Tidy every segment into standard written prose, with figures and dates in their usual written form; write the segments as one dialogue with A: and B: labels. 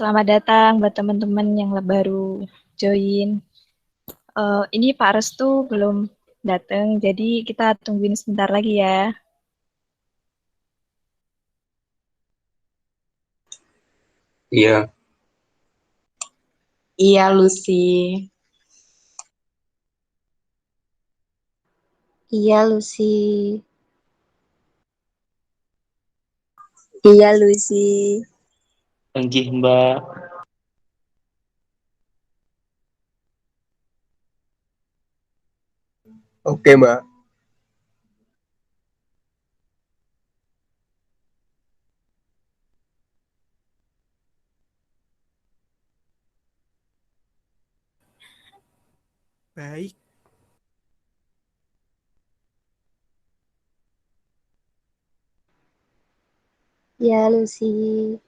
A: Selamat datang buat teman-teman yang baru join. Ini Pak Restu belum datang, jadi kita tungguin sebentar lagi ya.
B: Iya,
C: Iya, Lucy.
D: Iya, Lucy.
E: Iya, Lucy.
B: enggih Mbak.
F: Oke, Mbak.
G: Baik.
D: Iya, Lucy.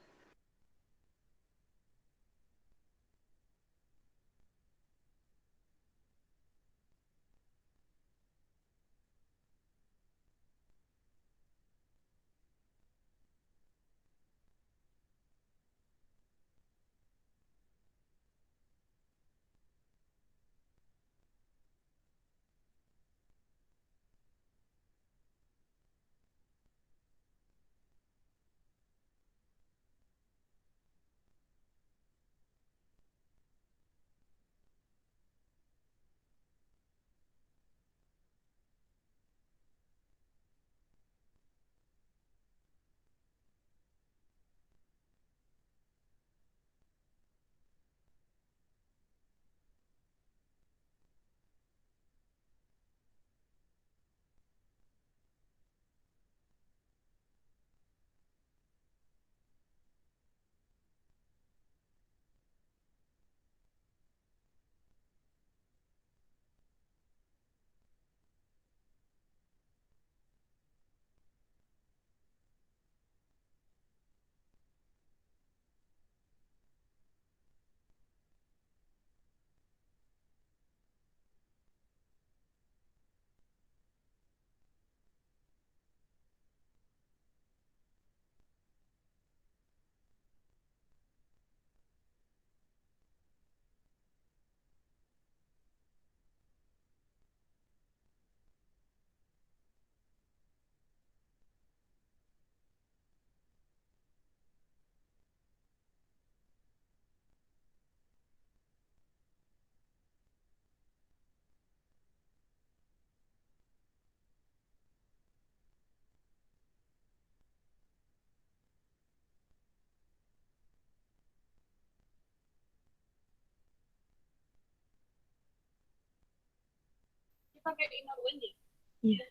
A: Iya.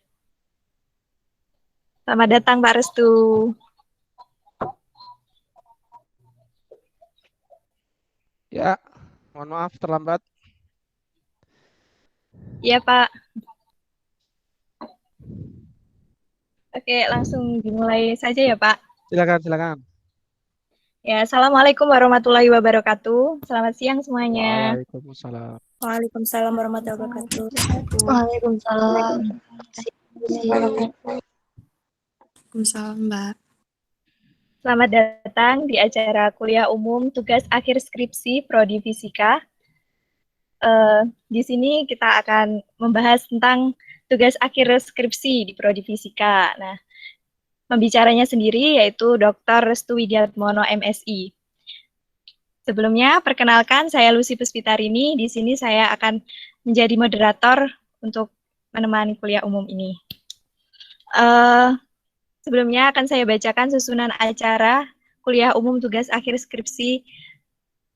A: Selamat datang Pak Restu.
G: Ya, mohon maaf terlambat.
A: Iya Pak. Oke, langsung dimulai saja ya Pak.
G: Silakan.
A: Ya, Assalamualaikum warahmatullahi wabarakatuh. Selamat siang semuanya.
G: Waalaikumsalam.
E: Waalaikumsalam warahmatullahi wabarakatuh.
D: Waalaikumsalam.
E: Waalaikumsalam, Mbak.
A: Selamat datang di acara kuliah umum tugas akhir skripsi Prodi Fisika. Di sini kita akan membahas tentang tugas akhir skripsi di Prodi Fisika. Nah, pembicaranya sendiri yaitu Dr. Restu Widiatmono, MSI. Sebelumnya, perkenalkan saya Lucy Puspitarini. Di sini saya akan menjadi moderator untuk menemani kuliah umum ini. Sebelumnya akan saya bacakan susunan acara kuliah umum tugas akhir skripsi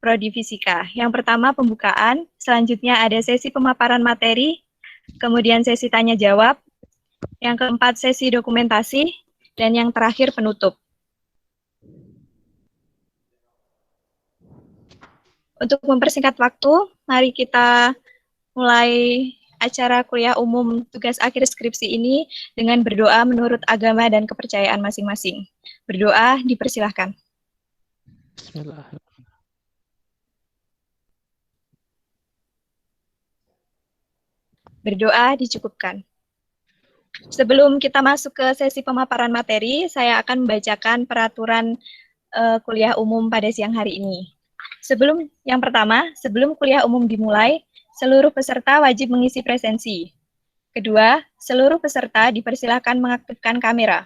A: Prodi Fisika. Yang pertama pembukaan, selanjutnya ada sesi pemaparan materi, kemudian sesi tanya jawab, yang keempat sesi dokumentasi, dan yang terakhir penutup. Untuk mempersingkat waktu, mari kita mulai acara kuliah umum tugas akhir skripsi ini dengan berdoa menurut agama dan kepercayaan masing-masing. Berdoa dipersilahkan.
G: Bismillahirrahmanirrahim.
A: Berdoa dicukupkan. Sebelum kita masuk ke sesi pemaparan materi, saya akan membacakan peraturan kuliah umum pada siang hari ini. Sebelum kuliah umum dimulai, seluruh peserta wajib mengisi presensi. Kedua, seluruh peserta dipersilakan mengaktifkan kamera.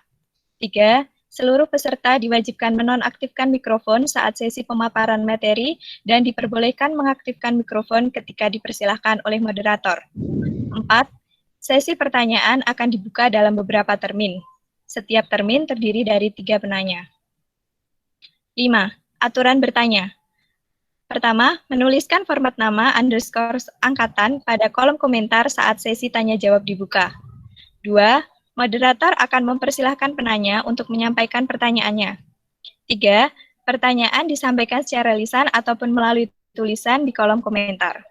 A: 3. Seluruh peserta diwajibkan menonaktifkan mikrofon saat sesi pemaparan materi dan diperbolehkan mengaktifkan mikrofon ketika dipersilahkan oleh moderator. 4. Sesi pertanyaan akan dibuka dalam beberapa termin. Setiap termin terdiri dari 3 penanya. 5. Aturan bertanya. Pertama, menuliskan format nama underscore angkatan pada kolom komentar saat sesi tanya jawab dibuka. 2. Moderator akan mempersilahkan penanya untuk menyampaikan pertanyaannya. 3. Pertanyaan disampaikan secara lisan ataupun melalui tulisan di kolom komentar.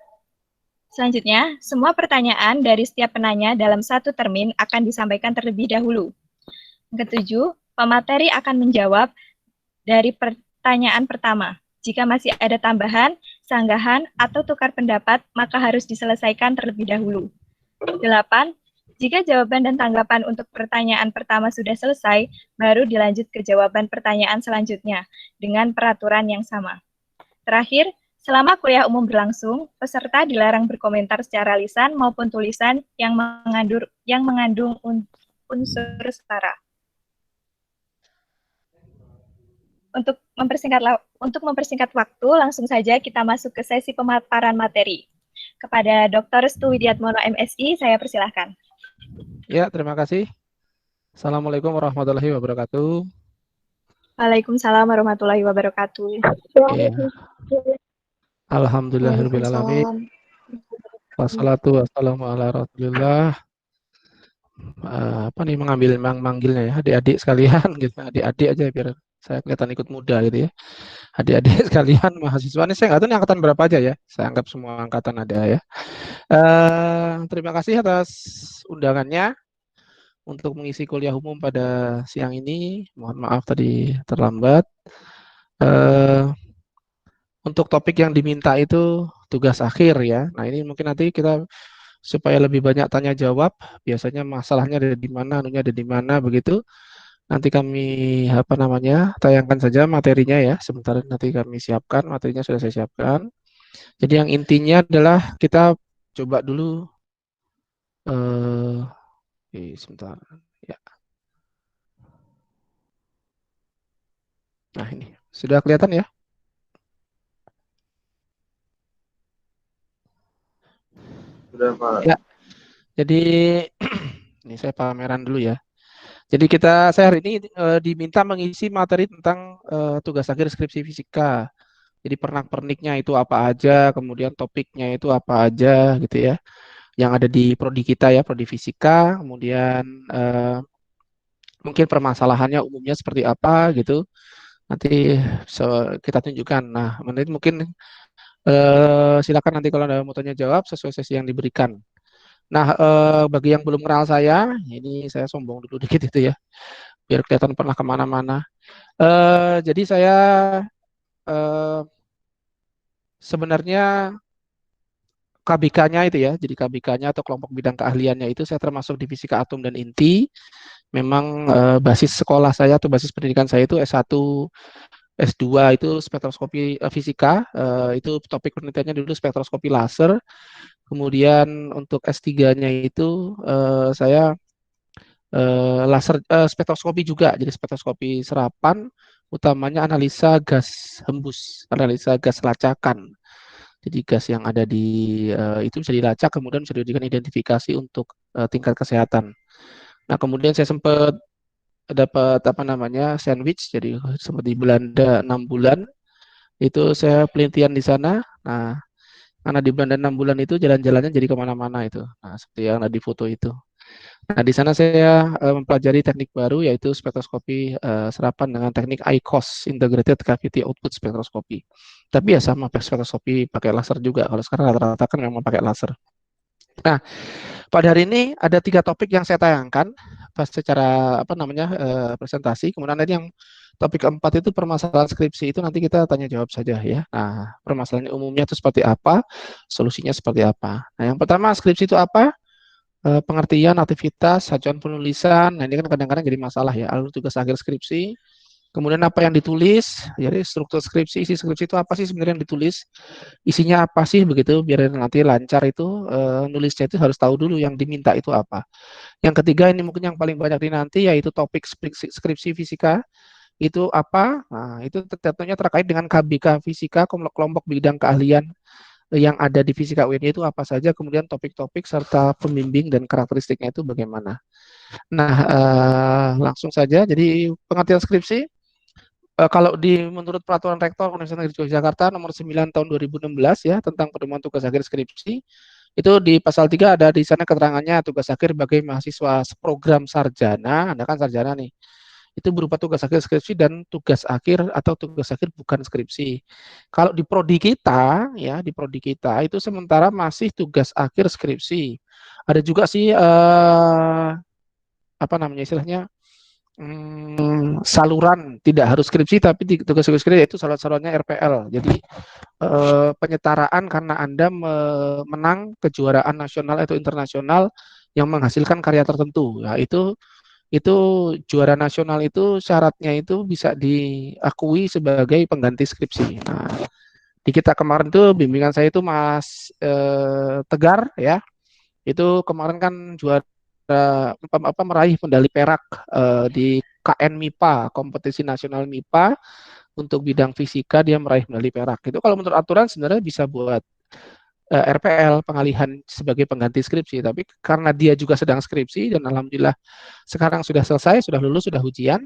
A: Selanjutnya, semua pertanyaan dari setiap penanya dalam satu termin akan disampaikan terlebih dahulu. Ketujuh, pemateri akan menjawab dari pertanyaan pertama. Jika masih ada tambahan, sanggahan, atau tukar pendapat, maka harus diselesaikan terlebih dahulu. 8. Jika jawaban dan tanggapan untuk pertanyaan pertama sudah selesai, baru dilanjut ke jawaban pertanyaan selanjutnya dengan peraturan yang sama. Terakhir, selama kuliah umum berlangsung, peserta dilarang berkomentar secara lisan maupun tulisan yang mengandung unsur sara. Untuk mempersingkat waktu, langsung saja kita masuk ke sesi pemaparan materi. Kepada Dr. Restu Widiatmono MSI, saya persilahkan.
G: Ya, terima kasih. Assalamualaikum warahmatullahi wabarakatuh.
A: Waalaikumsalam warahmatullahi wabarakatuh.
G: Ya. Alhamdulillahirrahmanirrahim. Wassalatu wassalamu ala rasulillah. Apa nih manggilnya ya, adik-adik sekalian gitu, adik-adik aja biar saya kelihatan ikut muda gitu ya. Adik-adik sekalian mahasiswa ini saya nggak tahu ini angkatan berapa aja ya, saya anggap semua angkatan ada ya. Terima kasih atas undangannya untuk mengisi kuliah umum pada siang ini. Mohon maaf tadi terlambat. Untuk topik yang diminta itu tugas akhir ya. Nah ini mungkin nanti kita supaya lebih banyak tanya jawab, biasanya masalahnya ada di mana, anunya ada di mana begitu. Nanti kami tayangkan saja materinya ya. Sebentar nanti kami siapkan, materinya sudah saya siapkan. Jadi yang intinya adalah kita coba dulu sebentar ya. Nah ini sudah kelihatan ya?
B: Sudah, Pak.
G: Ya. Jadi ini saya pameran dulu ya. Jadi saya hari ini diminta mengisi materi tentang tugas akhir skripsi fisika. Jadi pernak-perniknya itu apa aja, kemudian topiknya itu apa aja gitu ya. Yang ada di prodi kita ya, prodi fisika, kemudian mungkin permasalahannya umumnya seperti apa gitu. Nanti kita tunjukkan. Nah, mungkin silakan nanti kalau ada mau tanya jawab sesuai sesi yang diberikan. Nah, bagi yang belum kenal saya, ini saya sombong dulu dikit itu ya, biar kelihatan pernah kemana-mana. Jadi saya sebenarnya KBK-nya itu ya, jadi KBK-nya atau kelompok bidang keahliannya itu saya termasuk di fisika atom dan inti. Memang basis sekolah saya atau basis pendidikan saya itu S1, S2 itu spektroskopi fisika, itu topik penelitiannya dulu spektroskopi laser. Kemudian untuk S3-nya itu saya laser spektroskopi juga, jadi spektroskopi serapan, utamanya analisa gas hembus, analisa gas lacakan. Jadi gas yang ada di itu bisa dilacak, kemudian bisa dijadikan identifikasi untuk tingkat kesehatan. Nah kemudian saya sempat dapat sandwich, jadi sempat di Belanda 6 bulan, itu saya penelitian di sana. Nah karena di Belanda 6 bulan itu jalan-jalannya jadi kemana-mana itu. Nah seperti yang ada di foto itu. Nah, di sana saya mempelajari teknik baru yaitu spektroskopi serapan dengan teknik ICOS, Integrated Cavity Output Spectroscopy. Tapi ya sama spektroskopi pakai laser juga. Kalau sekarang rata-rata kan memang pakai laser. Nah, pada hari ini ada 3 topik yang saya tayangkan pas secara presentasi. Kemudian tadi yang topik keempat itu permasalahan skripsi, itu nanti kita tanya jawab saja ya. Nah, permasalahan umumnya itu seperti apa, solusinya seperti apa. Nah, yang pertama skripsi itu apa? Pengertian, aktivitas, acuan penulisan. Nah ini kan kadang-kadang jadi masalah ya, alur tugas akhir skripsi. Kemudian apa yang ditulis, jadi struktur skripsi, isi skripsi itu apa sih sebenarnya yang ditulis, isinya apa sih begitu, biar nanti lancar itu nulisnya itu harus tahu dulu yang diminta itu apa. Yang ketiga ini mungkin yang paling banyak dinanti yaitu topik skripsi fisika itu apa. Nah, itu tentunya terkait dengan KBK fisika, kelompok bidang keahlian yang ada di fisika UNY itu apa saja, kemudian topik-topik serta pembimbing dan karakteristiknya itu bagaimana. Nah, langsung saja. Jadi pengertian skripsi kalau menurut Peraturan Rektor Universitas Negeri Yogyakarta nomor 9 tahun 2016 ya tentang pedoman tugas akhir skripsi, itu di pasal 3 ada di sana keterangannya tugas akhir bagi mahasiswa program sarjana, Anda kan sarjana nih. Itu berupa tugas akhir skripsi dan tugas akhir atau tugas akhir bukan skripsi. Kalau di prodi kita ya, di prodi kita itu sementara masih tugas akhir skripsi. Ada juga sih apa namanya istilahnya saluran tidak harus skripsi tapi tugas skripsi itu salurannya RPL. Jadi penyetaraan karena Anda menang kejuaraan nasional atau internasional yang menghasilkan karya tertentu. Nah, itu juara nasional itu syaratnya itu bisa diakui sebagai pengganti skripsi. Nah, di kita kemarin tuh bimbingan saya itu Mas Tegar ya. Itu kemarin kan juara meraih medali perak di KN MIPA, kompetisi nasional MIPA untuk bidang fisika dia meraih medali perak. Itu kalau menurut aturan sebenarnya bisa buat RPL pengalihan sebagai pengganti skripsi, tapi karena dia juga sedang skripsi dan alhamdulillah sekarang sudah selesai, sudah lulus, sudah ujian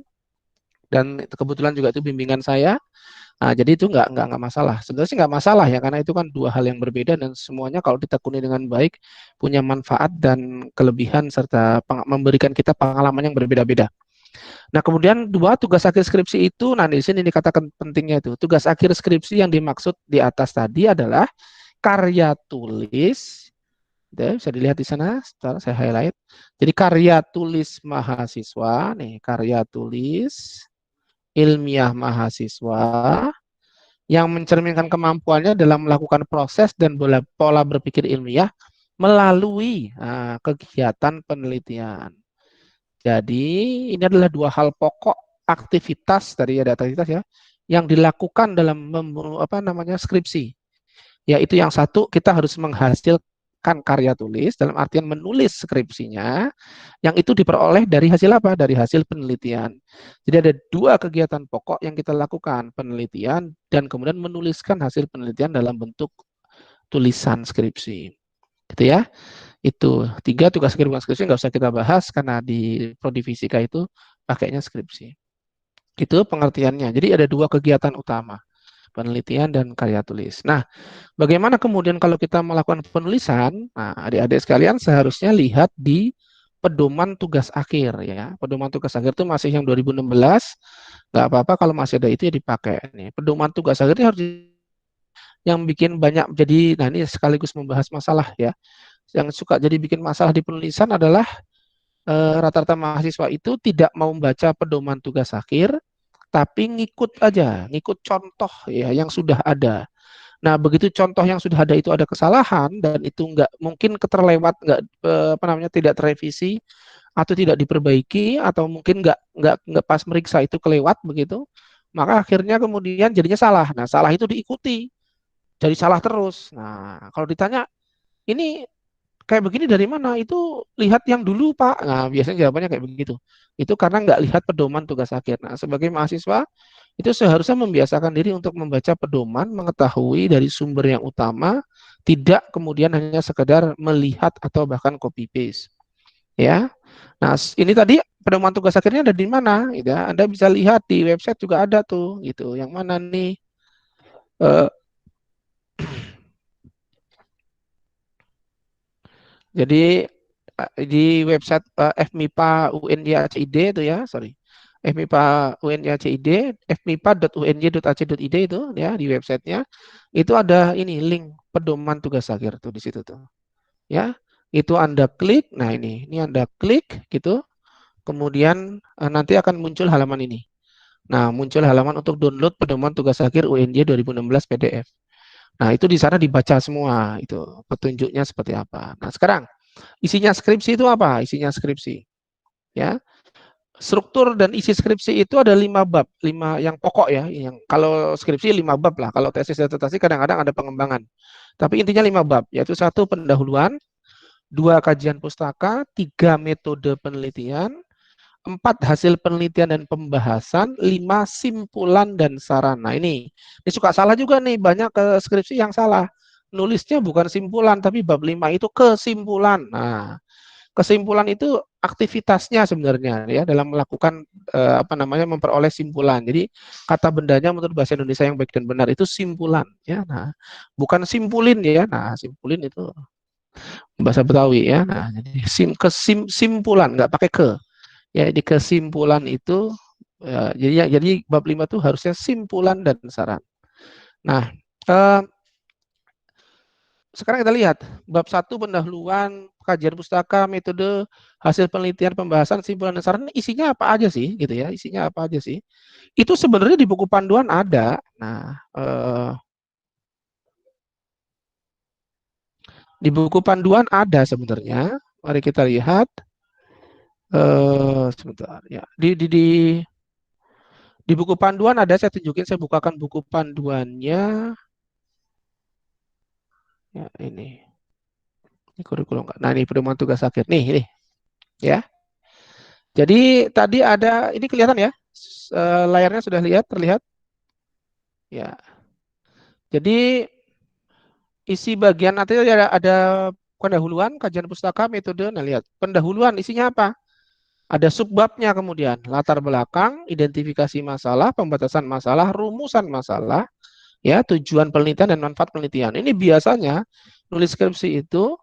G: dan kebetulan juga itu bimbingan saya. Nah, jadi itu nggak masalah. Sebenarnya sih nggak masalah ya, karena itu kan dua hal yang berbeda dan semuanya kalau ditekuni dengan baik punya manfaat dan kelebihan serta memberikan kita pengalaman yang berbeda-beda. Nah, kemudian dua tugas akhir skripsi itu, nah di sini dikatakan pentingnya itu tugas akhir skripsi yang dimaksud di atas tadi adalah karya tulis. Bisa dilihat di sana, sebentar saya highlight. Jadi karya tulis mahasiswa, nih karya tulis ilmiah mahasiswa yang mencerminkan kemampuannya dalam melakukan proses dan pola berpikir ilmiah melalui kegiatan penelitian. Jadi ini adalah dua hal pokok aktivitas tadi ada aktivitas ya yang dilakukan dalam skripsi. Yaitu yang satu kita harus menghasilkan karya tulis dalam artian menulis skripsinya yang itu diperoleh dari hasil apa? Dari hasil penelitian. Jadi ada dua kegiatan pokok yang kita lakukan, penelitian dan kemudian menuliskan hasil penelitian dalam bentuk tulisan skripsi. Gitu ya. Itu 3 tugas akhir bukan skripsi nggak usah kita bahas karena di prodi fisika itu pakainya skripsi. Itu pengertiannya. Jadi ada dua kegiatan utama, penelitian dan karya tulis. Nah, bagaimana kemudian kalau kita melakukan penulisan? Nah, adik-adik sekalian seharusnya lihat di pedoman tugas akhir ya. Pedoman tugas akhir itu masih yang 2016. Nggak apa-apa kalau masih ada itu ya dipakai. Nih, pedoman tugas akhir ini harus yang bikin banyak jadi, nah ini sekaligus membahas masalah ya. Yang suka jadi bikin masalah di penulisan adalah rata-rata mahasiswa itu tidak mau membaca pedoman tugas akhir, tapi ngikut aja, ngikut contoh ya yang sudah ada. Nah, begitu contoh yang sudah ada itu ada kesalahan dan itu nggak mungkin keterlewat, nggak tidak terrevisi atau tidak diperbaiki atau mungkin nggak pas meriksa itu kelewat begitu, maka akhirnya kemudian jadinya salah. Nah, salah itu diikuti, jadi salah terus. Nah, kalau ditanya ini kayak begini dari mana? Itu lihat yang dulu, Pak. Nah, biasanya jawabannya kayak begitu. Itu karena nggak lihat pedoman tugas akhir. Nah, sebagai mahasiswa, itu seharusnya membiasakan diri untuk membaca pedoman, mengetahui dari sumber yang utama, tidak kemudian hanya sekedar melihat atau bahkan copy paste. Ya. Nah, ini tadi pedoman tugas akhirnya ada di mana? Ya, Anda bisa lihat di website juga ada tuh, gitu. Yang mana nih? Jadi di website FMIPA UNY-ACID itu ya, FMIPA UNY-ACID, fmipa.uny.ac.id itu ya di websitenya itu ada ini link pedoman tugas akhir tuh di situ tuh. Ya, itu Anda klik. Nah, ini Anda klik gitu. Kemudian nanti akan muncul halaman ini. Nah, muncul halaman untuk download pedoman tugas akhir UNY 2016 PDF. Nah, itu di sana dibaca semua, itu petunjuknya seperti apa. Nah, sekarang isinya skripsi itu apa? Isinya skripsi. Ya. struktur dan isi skripsi itu ada 5 bab, 5 yang pokok ya. Yang kalau skripsi 5 bab lah. Kalau tesis disertasi kadang-kadang ada pengembangan. Tapi intinya 5 bab, yaitu 1 pendahuluan, 2 kajian pustaka, 3 metode penelitian, 4 hasil penelitian dan pembahasan, 5 simpulan dan saran. Nah ini suka salah juga nih, banyak ke skripsi yang salah. Nulisnya bukan simpulan, tapi bab 5 itu kesimpulan. Nah, kesimpulan itu aktivitasnya sebenarnya ya dalam melakukan memperoleh simpulan. Jadi kata bendanya menurut bahasa Indonesia yang baik dan benar itu simpulan ya. Nah, bukan simpulin ya. Nah, simpulin itu bahasa Betawi ya. Nah, jadi simpulan nggak pakai ke. Ya, di kesimpulan itu jadi bab 5 itu harusnya simpulan dan saran. Nah, sekarang kita lihat bab 1 pendahuluan, kajian pustaka, metode, hasil penelitian, pembahasan, simpulan dan saran isinya apa aja sih gitu ya? Isinya apa aja sih? Itu sebenarnya di buku panduan ada. Nah, di buku panduan ada sebenarnya. Mari kita lihat. Sebentar ya. Di buku panduan ada, saya tunjukin, saya bukakan buku panduannya. Ya, ini kurikulum. Nah, ini pedoman tugas akhir. Nih, ya. Jadi tadi ada, ini kelihatan ya, layarnya sudah terlihat. Ya. Jadi isi bagian nanti ada pendahuluan, kajian pustaka, metode. Nah, lihat pendahuluan isinya apa? Ada subbabnya, kemudian latar belakang, identifikasi masalah, pembatasan masalah, rumusan masalah, ya, tujuan penelitian dan manfaat penelitian. Ini biasanya nulis skripsi itu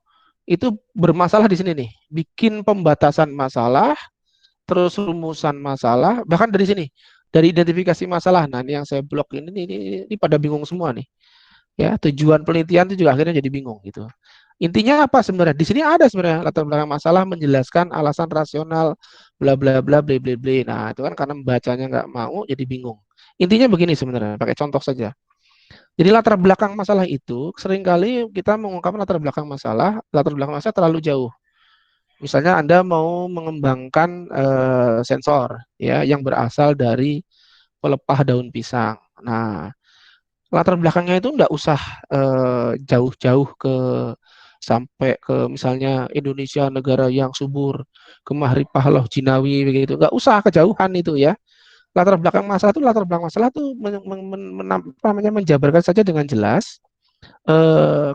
G: bermasalah di sini nih. Bikin pembatasan masalah, terus rumusan masalah, bahkan dari sini, dari identifikasi masalah. Nah, ini yang saya blok ini pada bingung semua nih. Ya, tujuan penelitian itu juga akhirnya jadi bingung gitu. Intinya apa sebenarnya? Di sini ada sebenarnya latar belakang masalah, menjelaskan alasan rasional, bla bla bla bla bla bla. Nah, itu kan karena membacanya nggak mau jadi bingung. Intinya begini sebenarnya, pakai contoh saja. Jadi latar belakang masalah itu seringkali kita mengungkapkan latar belakang masalah terlalu jauh. Misalnya Anda mau mengembangkan sensor ya yang berasal dari pelepah daun pisang. Nah, latar belakangnya itu nggak usah jauh-jauh sampai ke misalnya Indonesia negara yang subur, ke Mahripah Loh Jinawi begitu. Nggak usah kejauhan itu ya. Latar belakang masalah itu menjabarkan saja dengan jelas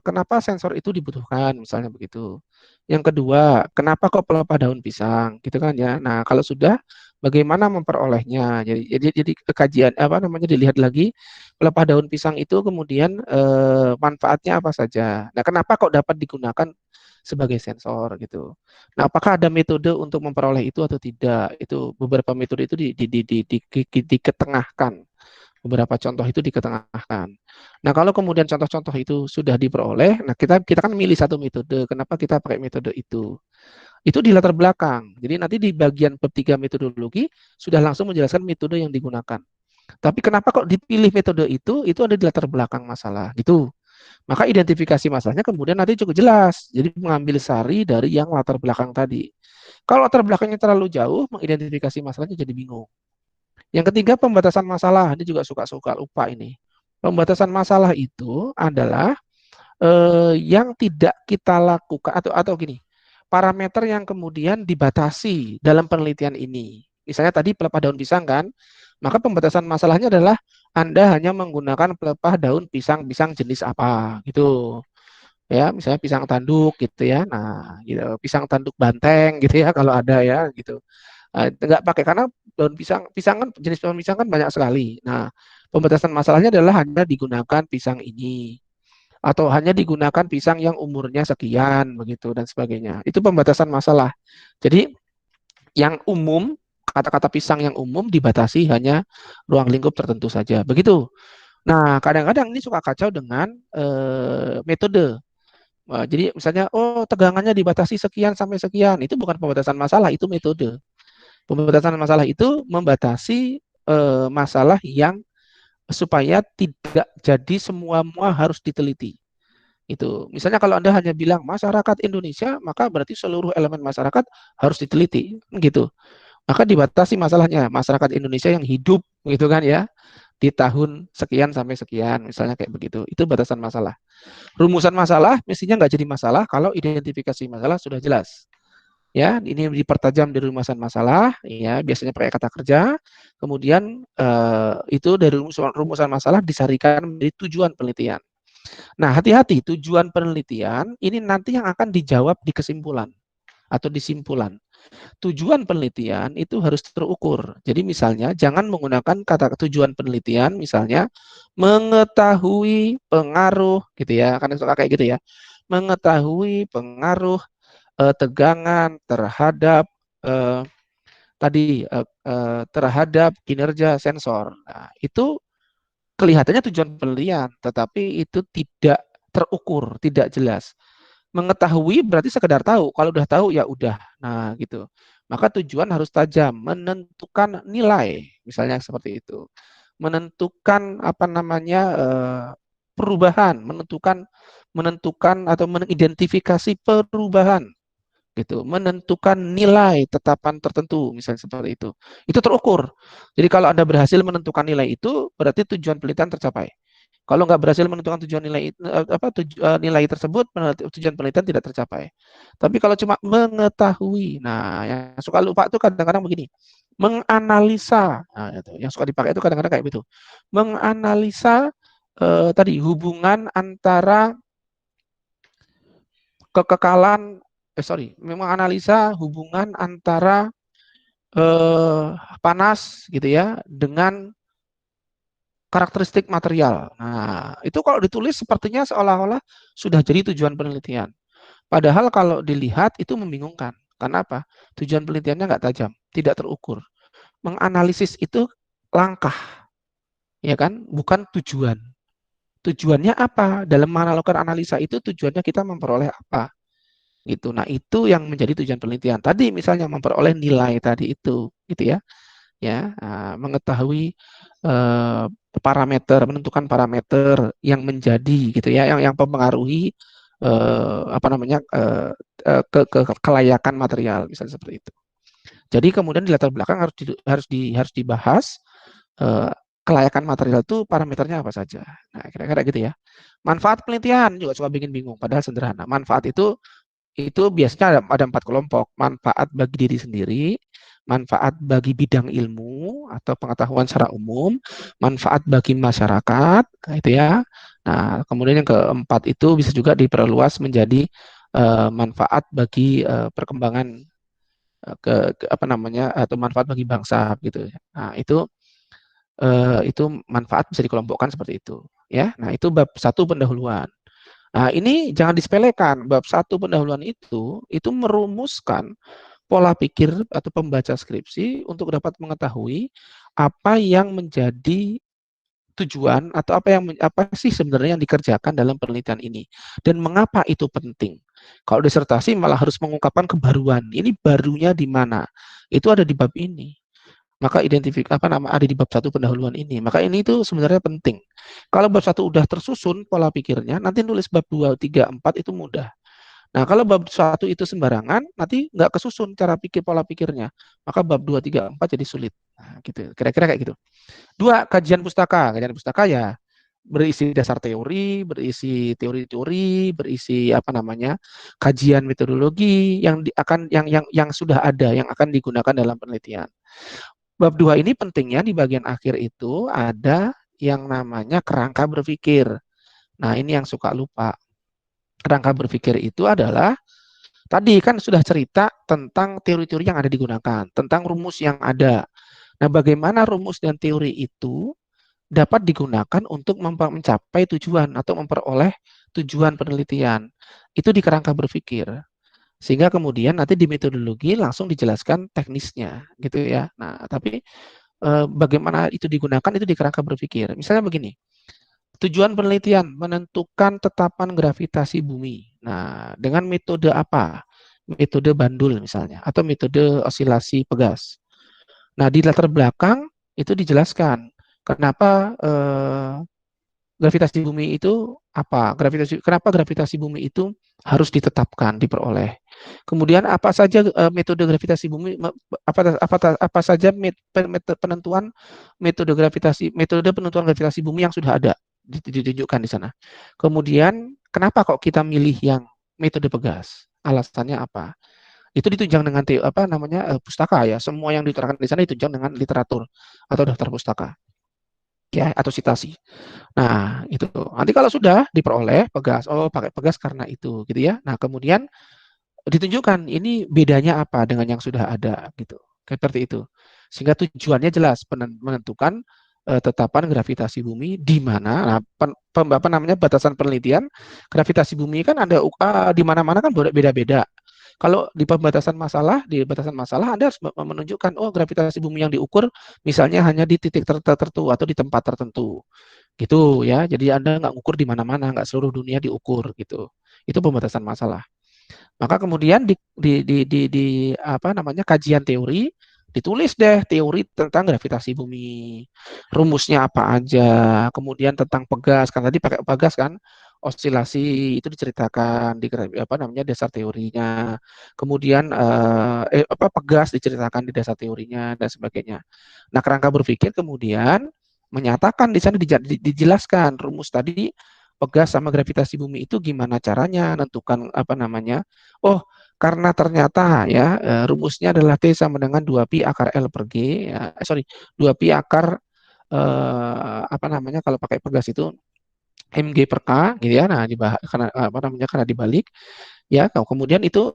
G: kenapa sensor itu dibutuhkan, misalnya begitu. Yang kedua, kenapa kok pelepah daun pisang, gitu kan ya. Nah, kalau sudah, bagaimana memperolehnya. Jadi kajian dilihat lagi pelepah daun pisang itu kemudian manfaatnya apa saja. Nah, kenapa kok dapat digunakan sebagai sensor gitu. Nah, apakah ada metode untuk memperoleh itu atau tidak? Itu beberapa metode itu diketengahkan. Beberapa contoh itu diketengahkan. Nah, kalau kemudian contoh-contoh itu sudah diperoleh, nah kita kan milih satu metode. Kenapa kita pakai metode itu? Itu di latar belakang. Jadi nanti di bagian bab 3 metodologi sudah langsung menjelaskan metode yang digunakan. Tapi kenapa kok dipilih metode itu? Itu ada di latar belakang masalah. Gitu. Maka identifikasi masalahnya kemudian nanti cukup jelas. Jadi mengambil sari dari yang latar belakang tadi. Kalau latar belakangnya terlalu jauh, mengidentifikasi masalahnya jadi bingung. Yang ketiga, pembatasan masalah. Ini juga suka-suka lupa ini. Pembatasan masalah itu adalah yang tidak kita lakukan atau gini, parameter yang kemudian dibatasi dalam penelitian ini. Misalnya tadi pelepah daun pisang kan, maka pembatasan masalahnya adalah Anda hanya menggunakan pelepah daun pisang jenis apa gitu. Ya, misalnya pisang tanduk gitu ya. Nah, gitu, pisang tanduk banteng gitu ya kalau ada ya gitu. Nggak pakai karena daun pisang kan jenis daun pisang kan banyak sekali. Nah, pembatasan masalahnya adalah hanya digunakan pisang ini atau hanya digunakan pisang yang umurnya sekian begitu dan sebagainya. Itu pembatasan masalah. Jadi yang umum, kata-kata pisang yang umum dibatasi hanya ruang lingkup tertentu saja. Begitu. Nah, kadang-kadang ini suka kacau dengan metode. Jadi misalnya, tegangannya dibatasi sekian sampai sekian. Itu bukan pembatasan masalah, itu metode. Pembatasan masalah itu membatasi masalah yang supaya tidak jadi semua harus diteliti. Itu. Misalnya kalau Anda hanya bilang masyarakat Indonesia, maka berarti seluruh elemen masyarakat harus diteliti, gitu. maka dibatasi masalahnya. Masyarakat Indonesia yang hidup gitu kan ya di tahun sekian sampai sekian, misalnya kayak begitu. Itu batasan masalah. Rumusan masalah mestinya nggak jadi masalah kalau identifikasi masalah sudah jelas. Ya, ini dipertajam di rumusan masalah, ya biasanya pakai kata kerja. Kemudian itu dari rumusan masalah disarikan menjadi tujuan penelitian. Nah, hati-hati, tujuan penelitian ini nanti yang akan dijawab di kesimpulan atau di simpulan. Tujuan penelitian itu harus terukur. Jadi misalnya jangan menggunakan kata tujuan penelitian, misalnya mengetahui pengaruh gitu ya, kan suka kayak gitu ya. Mengetahui pengaruh tegangan terhadap terhadap kinerja sensor. Nah, itu kelihatannya tujuan penelitian, tetapi itu tidak terukur, tidak jelas. Mengetahui berarti sekedar tahu. Kalau udah tahu ya udah. Nah, gitu. Maka tujuan harus tajam, menentukan nilai, misalnya seperti itu. Menentukan apa namanya perubahan, menentukan atau mengidentifikasi perubahan gitu, menentukan nilai tetapan tertentu, misalnya seperti itu terukur. Jadi kalau Anda berhasil menentukan nilai itu, berarti tujuan penelitian tercapai. Kalau nggak berhasil menentukan tujuan nilai nilai tersebut, tujuan penelitian tidak tercapai. Tapi kalau cuma mengetahui, nah yang suka lupa itu kadang-kadang begini, menganalisa, nah, itu. Yang suka dipakai itu kadang-kadang kayak gitu, menganalisa tadi hubungan antara kekekalan memang analisa hubungan antara panas gitu ya dengan karakteristik material. Nah, itu kalau ditulis sepertinya seolah-olah sudah jadi tujuan penelitian. Padahal kalau dilihat itu membingungkan. Karena apa? Tujuan penelitiannya nggak tajam, tidak terukur. Menganalisis itu langkah, ya kan? Bukan tujuan. Tujuannya apa? Dalam melakukan analisa itu tujuannya kita memperoleh apa? Gitu. Nah, itu yang menjadi tujuan penelitian. Tadi misalnya memperoleh nilai tadi itu, gitu ya. Ya, mengetahui parameter, menentukan parameter yang menjadi gitu ya, yang mempengaruhi apa namanya kelayakan material, misalnya seperti itu. Jadi kemudian di latar belakang harus dibahas kelayakan material itu parameternya apa saja. Nah, kira-kira gitu ya. Manfaat penelitian juga suka bikin bingung, padahal sederhana. Manfaat itu biasanya ada 4 kelompok. Manfaat bagi diri sendiri, manfaat bagi bidang ilmu atau pengetahuan secara umum, manfaat bagi masyarakat, itu ya. Nah, kemudian yang keempat itu bisa juga diperluas menjadi manfaat bagi perkembangan apa namanya atau manfaat bagi bangsa gitu. Nah, itu manfaat bisa dikelompokkan seperti itu, ya. Nah, itu bab 1 pendahuluan. Nah, ini jangan disepelekan. Bab 1 pendahuluan itu merumuskan pola pikir atau pembaca skripsi untuk dapat mengetahui apa yang menjadi tujuan atau apa sih sebenarnya yang dikerjakan dalam penelitian ini dan mengapa itu penting. Kalau disertasi malah harus mengungkapkan kebaruan. Ini barunya di mana? Itu ada di bab ini. Maka ada di bab 1 pendahuluan ini. Maka ini itu sebenarnya penting. Kalau bab 1 udah tersusun pola pikirnya, nanti nulis bab 2, 3, 4 itu mudah. Nah, kalau bab 1 itu sembarangan, nanti nggak kesusun cara pikir pola pikirnya. Maka bab 2, 3, 4 jadi sulit. Nah, gitu. Kira-kira kayak gitu. 2, kajian pustaka. Kajian pustaka ya berisi dasar teori, berisi teori-teori, berisi apa namanya? Kajian metodologi yang sudah ada, yang akan digunakan dalam penelitian. Bab 2 ini pentingnya di bagian akhir itu ada yang namanya kerangka berpikir. Nah, ini yang suka lupa. Kerangka berpikir itu adalah tadi kan sudah cerita tentang teori-teori yang ada digunakan, tentang rumus yang ada. Nah, bagaimana rumus dan teori itu dapat digunakan untuk mencapai tujuan atau memperoleh tujuan penelitian. Itu di kerangka berpikir. Sehingga kemudian nanti di metodologi langsung dijelaskan teknisnya, gitu ya. Nah, tapi bagaimana itu digunakan itu di kerangka berpikir. Misalnya begini, tujuan penelitian menentukan tetapan gravitasi bumi. Nah, dengan metode apa? Metode Bandul misalnya, atau metode osilasi pegas. Nah, di latar belakang itu dijelaskan kenapa gravitasi bumi itu apa? Kenapa gravitasi bumi itu harus ditetapkan, diperoleh? Kemudian apa saja metode gravitasi bumi, apa saja penentuan metode penentuan gravitasi bumi yang sudah ada ditunjukkan di sana. Kemudian kenapa kok kita milih yang metode Pegas? Alasannya apa? Itu ditunjang dengan pustaka ya. Semua yang diterangkan di sana ditunjang dengan literatur atau daftar pustaka. Ya, atau sitasi. Nah, itu. Nanti kalau sudah diperoleh Pegas, oh pakai Pegas karena itu gitu ya. Nah, kemudian ditunjukkan ini bedanya apa dengan yang sudah ada gitu. Seperti itu. Sehingga tujuannya jelas menentukan tetapan gravitasi bumi di mana batasan penelitian gravitasi bumi kan ada di mana-mana kan beda-beda. Kalau di batasan masalah Anda harus menunjukkan oh gravitasi bumi yang diukur misalnya hanya di titik tertentu atau di tempat tertentu. Gitu ya. Jadi Anda nggak ukur di mana-mana, nggak seluruh dunia diukur gitu. Itu pembatasan masalah. Maka kemudian kajian teori ditulis deh teori tentang gravitasi bumi, rumusnya apa aja, kemudian tentang Pegas kan tadi pakai Pegas kan, osilasi itu diceritakan di dasar teorinya, kemudian Pegas diceritakan di dasar teorinya dan sebagainya. Nah kerangka berpikir kemudian menyatakan di sana dijelaskan rumus tadi Pegas sama gravitasi bumi itu gimana caranya menentukan oh karena ternyata ya rumusnya adalah T sama dengan 2pi akar L per G ya, 2pi akar kalau pakai Pegas itu mg per K gitu ya. Nah karena dibalik ya, kemudian itu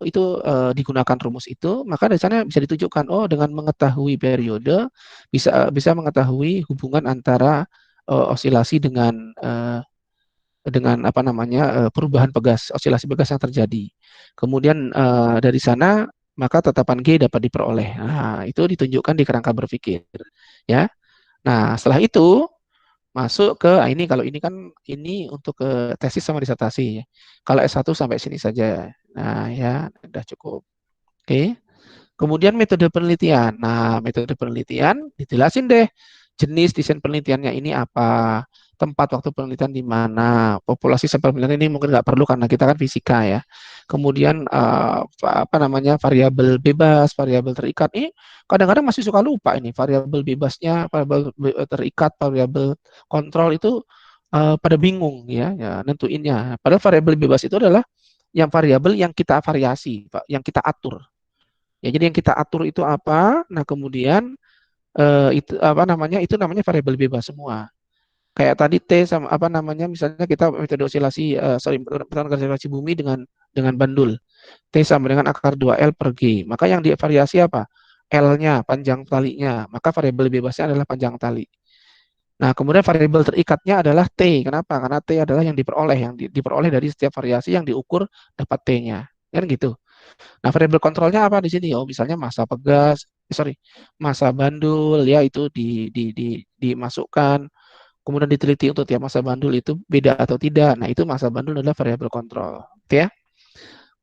G: digunakan rumus itu, maka dari sana bisa ditunjukkan oh dengan mengetahui periode bisa mengetahui hubungan antara osilasi dengan perubahan Pegas, osilasi Pegas yang terjadi. Kemudian dari sana maka tetapan G dapat diperoleh. Nah, itu ditunjukkan di kerangka berpikir, ya. Nah, setelah itu masuk ke ini kalau ini kan ini untuk ke tesis sama disertasi. Kalau S1 sampai sini saja. Nah, ya, udah cukup. Oke. Kemudian metode penelitian. Nah, metode penelitian dijelasin deh jenis desain penelitiannya ini apa, tempat waktu penelitian di mana, populasi sampel penelitian ini mungkin nggak perlu karena kita kan fisika ya. Kemudian variabel bebas, variabel terikat. Ini kadang-kadang masih suka lupa ini variabel bebasnya, variabel terikat, variabel kontrol itu pada bingung ya nentuinnya. Padahal variabel bebas itu adalah yang variabel yang kita variasi, Pak, yang kita atur. Ya, jadi yang kita atur itu apa? Nah, kemudian itu namanya variabel bebas semua. Kayak tadi T sama misalnya kita metode osilasi gravitasi bumi dengan bandul. T sama dengan akar 2L per G. Maka yang divariasi apa? L-nya, panjang talinya. Maka variabel bebasnya adalah panjang tali. Nah, kemudian variabel terikatnya adalah T. Kenapa? Karena T adalah yang diperoleh dari setiap variasi yang diukur dapat T-nya. Kan gitu. Nah, variabel kontrolnya apa di sini? Oh, misalnya massa Pegas, massa bandul ya itu dimasukkan. Kemudian diteliti untuk tiap massa bandul itu beda atau tidak. Nah, itu massa bandul adalah variabel kontrol, gitu ya.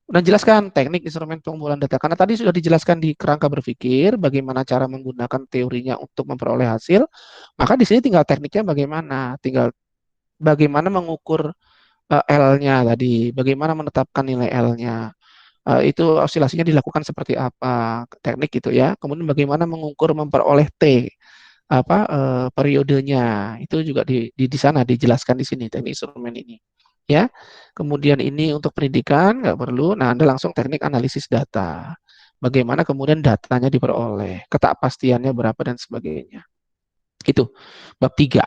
G: Dan jelaskan teknik instrumen pengumpulan data. Karena tadi sudah dijelaskan di kerangka berpikir bagaimana cara menggunakan teorinya untuk memperoleh hasil. Maka di sini tinggal tekniknya bagaimana, tinggal bagaimana mengukur L-nya tadi, bagaimana menetapkan nilai L-nya. Itu osilasinya dilakukan seperti apa, teknik gitu ya. Kemudian bagaimana mengukur memperoleh T, periodenya. Itu juga di sana dijelaskan di sini teknik instrumen ini. Ya, kemudian ini untuk pendidikan nggak perlu. Nah, Anda langsung teknik analisis data. Bagaimana kemudian datanya diperoleh, ketakpastiannya berapa dan sebagainya. Itu bab 3.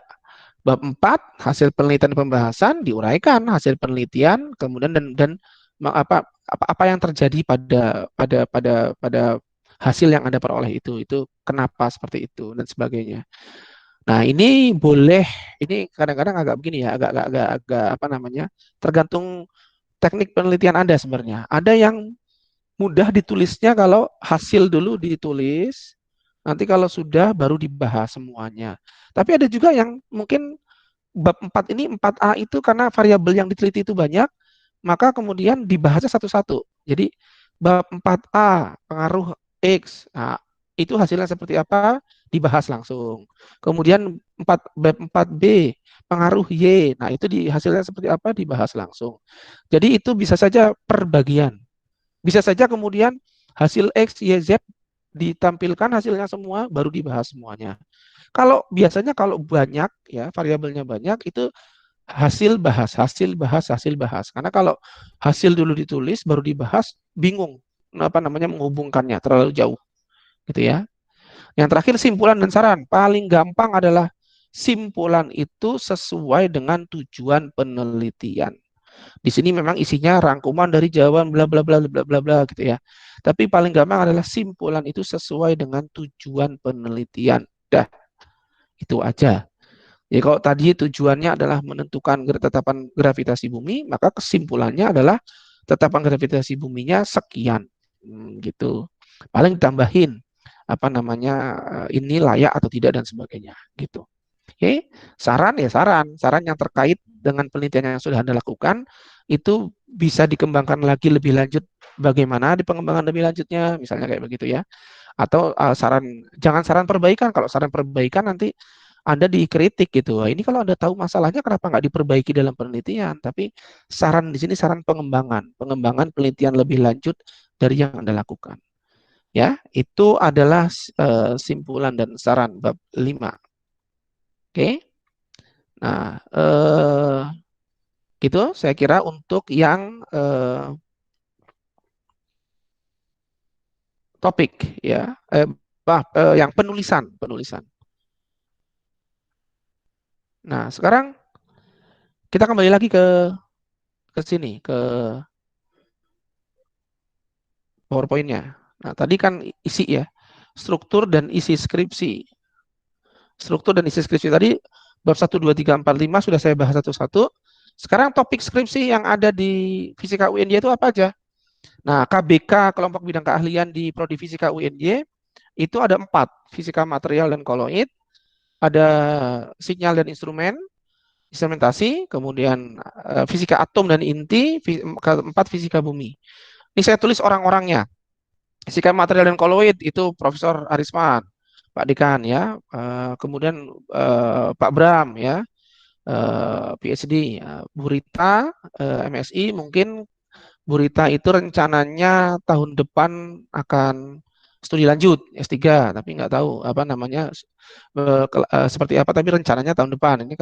G: Bab 4 hasil penelitian pembahasan diuraikan hasil penelitian kemudian dan apa yang terjadi pada hasil yang Anda peroleh itu kenapa seperti itu dan sebagainya. Nah, ini kadang-kadang agak begini ya, agak tergantung teknik penelitian Anda sebenarnya. Ada yang mudah ditulisnya kalau hasil dulu ditulis, nanti kalau sudah baru dibahas semuanya. Tapi ada juga yang mungkin bab 4 ini 4A itu karena variabel yang diteliti itu banyak, maka kemudian dibahasnya satu-satu. Jadi bab 4A pengaruh X, nah, itu hasilnya seperti apa dibahas langsung. Kemudian bab 4B pengaruh Y, nah itu hasilnya seperti apa dibahas langsung. Jadi itu bisa saja per bagian. Bisa saja kemudian hasil X, Y, Z ditampilkan hasilnya semua, baru dibahas semuanya. Kalau biasanya kalau banyak ya variabelnya banyak itu hasil bahas, hasil bahas, hasil bahas. Karena kalau hasil dulu ditulis baru dibahas bingung apa namanya menghubungkannya terlalu jauh gitu ya. Yang terakhir simpulan dan saran. Paling gampang adalah simpulan itu sesuai dengan tujuan penelitian. Di sini memang isinya rangkuman dari jawaban bla bla bla bla bla bla gitu ya. Tapi paling gampang adalah simpulan itu sesuai dengan tujuan penelitian. Dah, itu aja. Ya kalau tadi tujuannya adalah menentukan tetapan gravitasi bumi, maka kesimpulannya adalah tetapan gravitasi buminya sekian. Gitu. Paling ditambahin apa namanya ini layak atau tidak dan sebagainya gitu. Oke, saran ya saran yang terkait dengan penelitian yang sudah Anda lakukan itu bisa dikembangkan lagi lebih lanjut bagaimana di pengembangan lebih lanjutnya misalnya kayak begitu ya. Atau jangan saran perbaikan. Kalau saran perbaikan nanti Anda dikritik gitu. Wah, ini kalau Anda tahu masalahnya kenapa nggak diperbaiki dalam penelitian? Tapi saran di sini saran pengembangan penelitian lebih lanjut dari yang Anda lakukan. Ya, itu adalah simpulan dan saran bab 5. Oke. Nah, gitu saya kira untuk yang topik ya, yang penulisan. Nah, sekarang kita kembali lagi ke sini ke PowerPoint-nya. Nah, tadi kan isi ya, struktur dan isi skripsi. Struktur dan isi skripsi tadi bab 1, 2, 3, 4, 5 sudah saya bahas satu-satu. Sekarang topik skripsi yang ada di Fisika UNY itu apa aja? Nah, KBK, kelompok bidang keahlian di Prodi Fisika UNY, itu ada 4, fisika material dan koloid, ada sinyal dan instrumentasi, kemudian fisika atom dan inti, keempat fisika bumi. Ini saya tulis orang-orangnya. Fisika material dan koloid itu Profesor Arisman, Pak Dekan ya, kemudian Pak Bram ya, PhD, Bu Rita, MSI, mungkin Bu Rita itu rencananya tahun depan akan studi lanjut S3, tapi nggak tahu apa namanya seperti apa, tapi rencananya tahun depan. Ini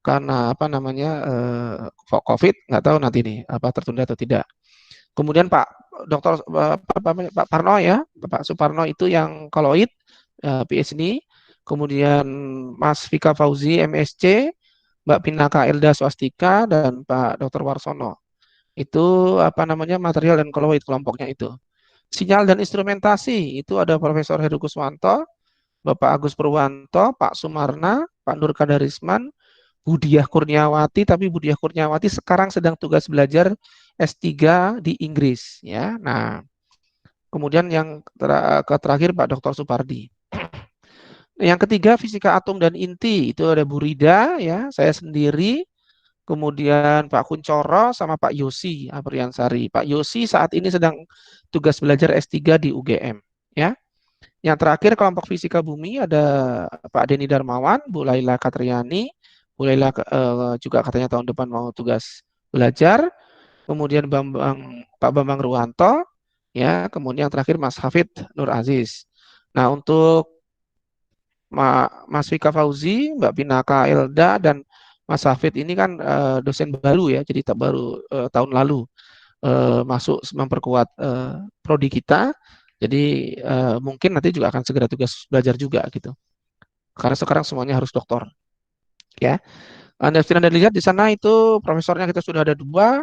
G: karena apa namanya COVID, nggak tahu nanti nih apa tertunda atau tidak. Kemudian Pak Dr. Pak Parno ya, Pak Suparno itu yang koloid PhD. Kemudian Mas Vika Fauzi MSc, Mbak Pinaka Elda Swastika, dan Pak Dr. Warsono. Itu apa namanya material dan koloid kelompoknya itu. Sinyal dan instrumentasi itu ada Profesor Heru Kuswanto, Bapak Agus Purwanto, Pak Sumarna, Pak Nur Kadarisman, Budiah Kurniawati, tapi Budiah Kurniawati sekarang sedang tugas belajar S3 di Inggris ya. Nah, kemudian yang terakhir Pak Dr. Supardi. Yang ketiga fisika atom dan inti itu ada Bu Rida ya, saya sendiri, kemudian Pak Kuncoro sama Pak Yosi Apriansari. Pak Yosi saat ini sedang tugas belajar S3 di UGM ya. Yang terakhir kelompok fisika bumi ada Pak Denny Darmawan, Bu Laila Katriani. Bu Laila juga katanya tahun depan mau tugas belajar. Kemudian Pak Bambang Ruwanto ya, kemudian yang terakhir Mas Hafid Nur Aziz. Nah, untuk Mas Vika Fauzi, Mbak Pinaka Elda, dan Mas Hafid ini kan dosen baru ya, jadi baru tahun lalu masuk memperkuat prodi kita. Jadi mungkin nanti juga akan segera tugas belajar juga gitu. Karena sekarang semuanya harus doktor. Ya, Anda lihat di sana itu profesornya kita sudah ada 2,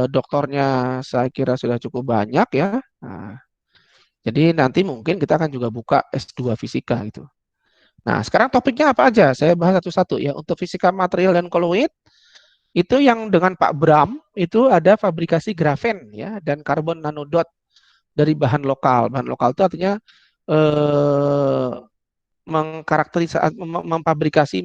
G: doktornya saya kira sudah cukup banyak ya. Nah, jadi nanti mungkin kita akan juga buka S2 fisika gitu. Nah, sekarang topiknya apa aja? Saya bahas satu-satu ya. Untuk fisika material dan koloid, itu yang dengan Pak Bram, itu ada fabrikasi grafen ya, dan karbon nanodot dari bahan lokal. Bahan lokal itu artinya memfabrikasi,